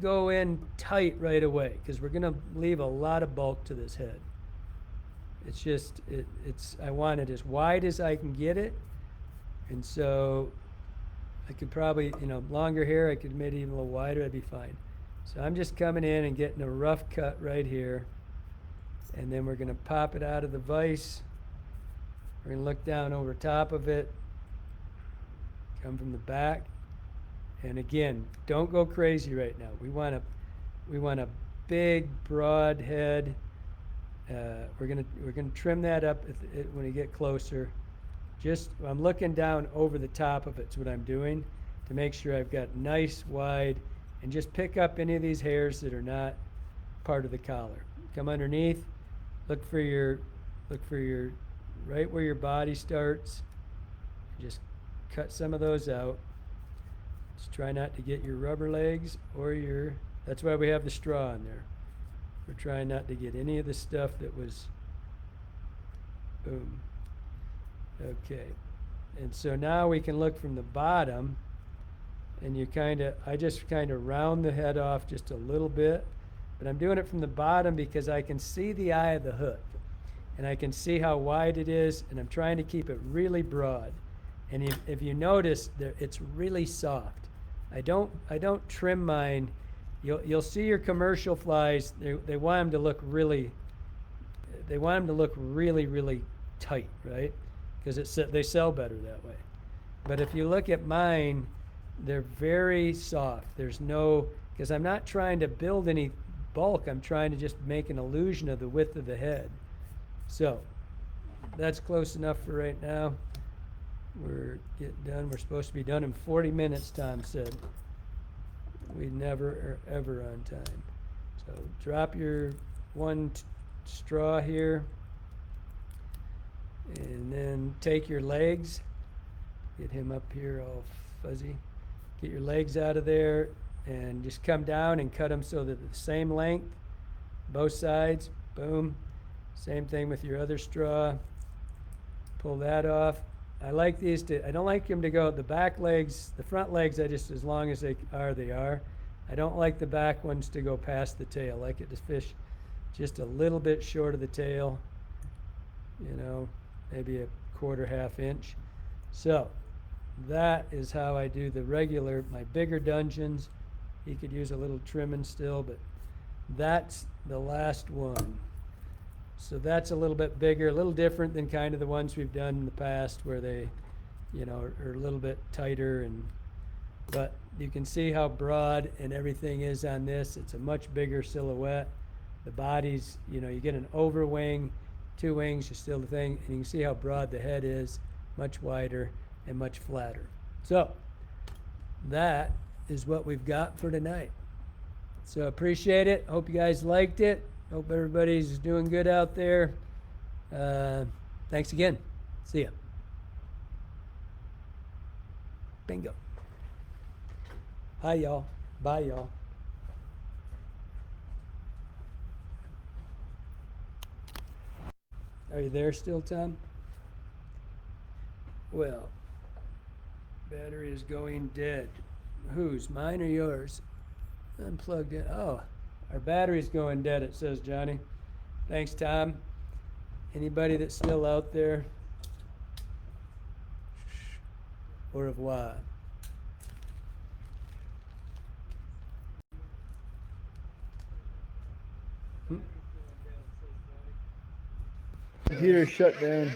go in tight right away, because we're gonna leave a lot of bulk to this head. It's just, I want it as wide as I can get it, and so I could probably, longer hair, I could make it even a little wider, that'd be fine. So I'm just coming in and getting a rough cut right here, and then we're gonna pop it out of the vise. We're gonna look down over top of it, come from the back, and again, don't go crazy right now. We want a big, broad head. We're gonna trim that up when we get closer. I'm looking down over the top of it. Is what I'm doing to make sure I've got nice, wide, and just pick up any of these hairs that are not part of the collar. Come underneath. Look for your right where your body starts. Just cut some of those out. Just try not to get your rubber legs or that's why we have the straw in there. We're trying not to get any of the stuff that was, boom. Okay. And so now we can look from the bottom, and I just kind of round the head off just a little bit, but I'm doing it from the bottom because I can see the eye of the hook, and I can see how wide it is, and I'm trying to keep it really broad. And if you notice, it's really soft. I don't trim mine. You'll see your commercial flies. They want them to look really. They want them to look really, really tight, right? Because they sell better that way. But if you look at mine, they're very soft. Because I'm not trying to build any bulk. I'm trying to just make an illusion of the width of the head. So that's close enough for right now. We're getting done. We're supposed to be done in 40 minutes, Tom said. We never are ever on time. So drop your one straw here, and then take your legs. Get him up here all fuzzy. Get your legs out of there, and just come down and cut them so that they're the same length, both sides. Boom. Same thing with your other straw. Pull that off. I like these I don't like them to go, the back legs, the front legs, as long as they are. I don't like the back ones to go past the tail. I like it to fish just a little bit short of the tail, maybe a quarter, half inch. So that is how I do my bigger dungeons. You could use a little trimming still, but that's the last one. So that's a little bit bigger, a little different than kind of the ones we've done in the past where they, are a little bit tighter, but you can see how broad and everything is on this. It's a much bigger silhouette. The body's, you get an over wing, 2 wings, you're still the thing, and you can see how broad the head is, much wider and much flatter. So that is what we've got for tonight. So appreciate it. Hope you guys liked it. Hope everybody's doing good out there. Thanks again. See ya. Bingo. Hi, y'all. Bye, y'all. Are you there still, Tom? Well, battery is going dead. Whose? Mine or yours? Unplugged it. Oh, our battery's going dead, it says, Johnny. Thanks, Tom. Anybody that's still out there? Au revoir. Computer shut down.